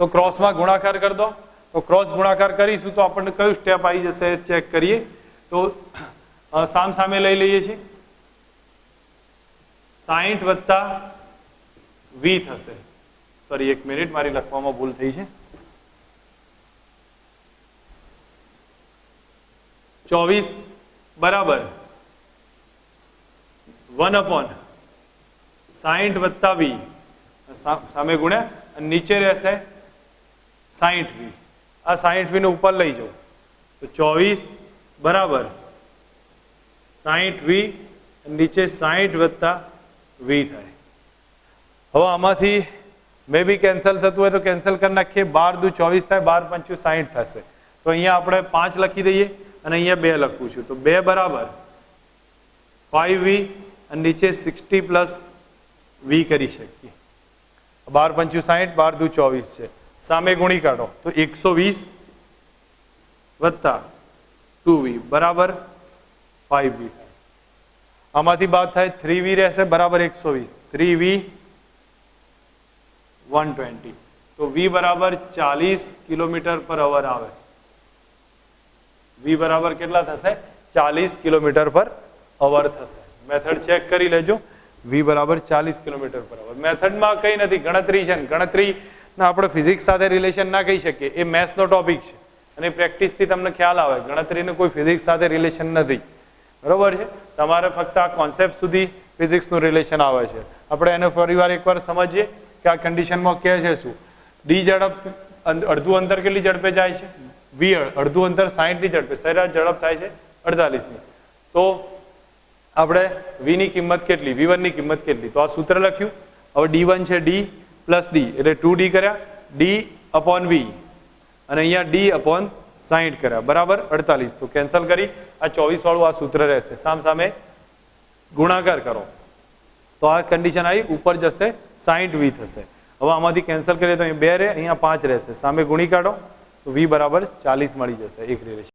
તો ક્રોસમાં ગુણાકાર કરી દો. તો ક્રોસ ગુણાકાર કરીશું તો આપણને કયું સ્ટેપ આવી જશે ચેક કરીએ. તો સામ સામે લઈ લઈએ છીએ, 60 વત્તા v થશે. સોરી, એક મિનિટ, મારી લખવામાં ભૂલ થઈ છે. 24 બરાબર 1 અપોન 60 વત્તા v સામે ગુણ્યા અને નીચે રહેશે 60v. આ 60v ને ઉપર લઈ જાઓ તો 24 બરાબર 60v નીચે 60 વત્તા v થાય. હવે આમાંથી મે બી કેન્સલ થતું હોય તો કેન્સલ કરી નાખીએ. 12 દુ 24 થાય, 12 પંચું 60 થશે. તો અહીંયા આપણે 5 લખી દઈએ અને અહીંયા 2 લખું છું તો 2 બરાબર 5v અને નીચે 60 પ્લસ v કરી શકીએ. 12 પંચું 60, 12 દુ 24 છે, સામે ગુણી કાઢો તો 120 વત્તા 2v બરાબર 5v થાય. આમાંથી બાદ થાય 3v રહેશે બરાબર 120, 3v 120 તો v બરાબર 40 કિલોમીટર પર અવર આવે. v બરાબર કેટલા થશે, 40 કિલોમીટર પર અવર થશે. મેથડ ચેક કરી લેજો, v બરાબર 40 કિલોમીટર પર અવર. મેથડમાં કંઈ નથી, ગણતરી છે. ગણતરીના આપણે ફિઝિક્સ સાથે રિલેશન ના કહી શકીએ, એ મેથ્સનો ટોપિક છે અને પ્રેક્ટિસથી તમને ખ્યાલ આવે ગણતરીનું કોઈ ફિઝિક્સ સાથે રિલેશન નથી. બરોબર છે, તમારે ફક્ત આ કોન્સેપ્ટ સુધી ફિઝિક્સનું રિલેશન આવે છે. આપણે એને ફરીવાર એકવાર સમજીએ કે આ કન્ડિશનમાં કહે છે શું, ડી ઝડપ અડધું અંતર કેટલી ઝડપે જાય છે, v અડધું અંતર 60 ની ઝડપે, સરેરાશ ઝડપ થાય છે 48 ની. તો આપણે v ની કિંમત કેટલી, v1 ની કિંમત કેટલી, તો આ સૂત્ર લખ્યું. હવે d1 છે d પ્લસ d એટલે 2d કર્યા, d અપોન v અને અહીંયા d અપોન 60 કર્યા બરાબર 48. તો કેન્સલ કરી આ 24 વાળું આ સૂત્ર રહેશે, સામ સામે ગુણાકાર કરો તો આ કન્ડિશન આવી, ઉપર જશે 60v થશે. હવે આમાંથી કેન્સલ કરીએ તો અહીં 2 રહે, અહીંયા 5 રહેશે, સામે ગુણી કાઢો તો v બરાબર 40 મળી જશે. એક રિલેશન.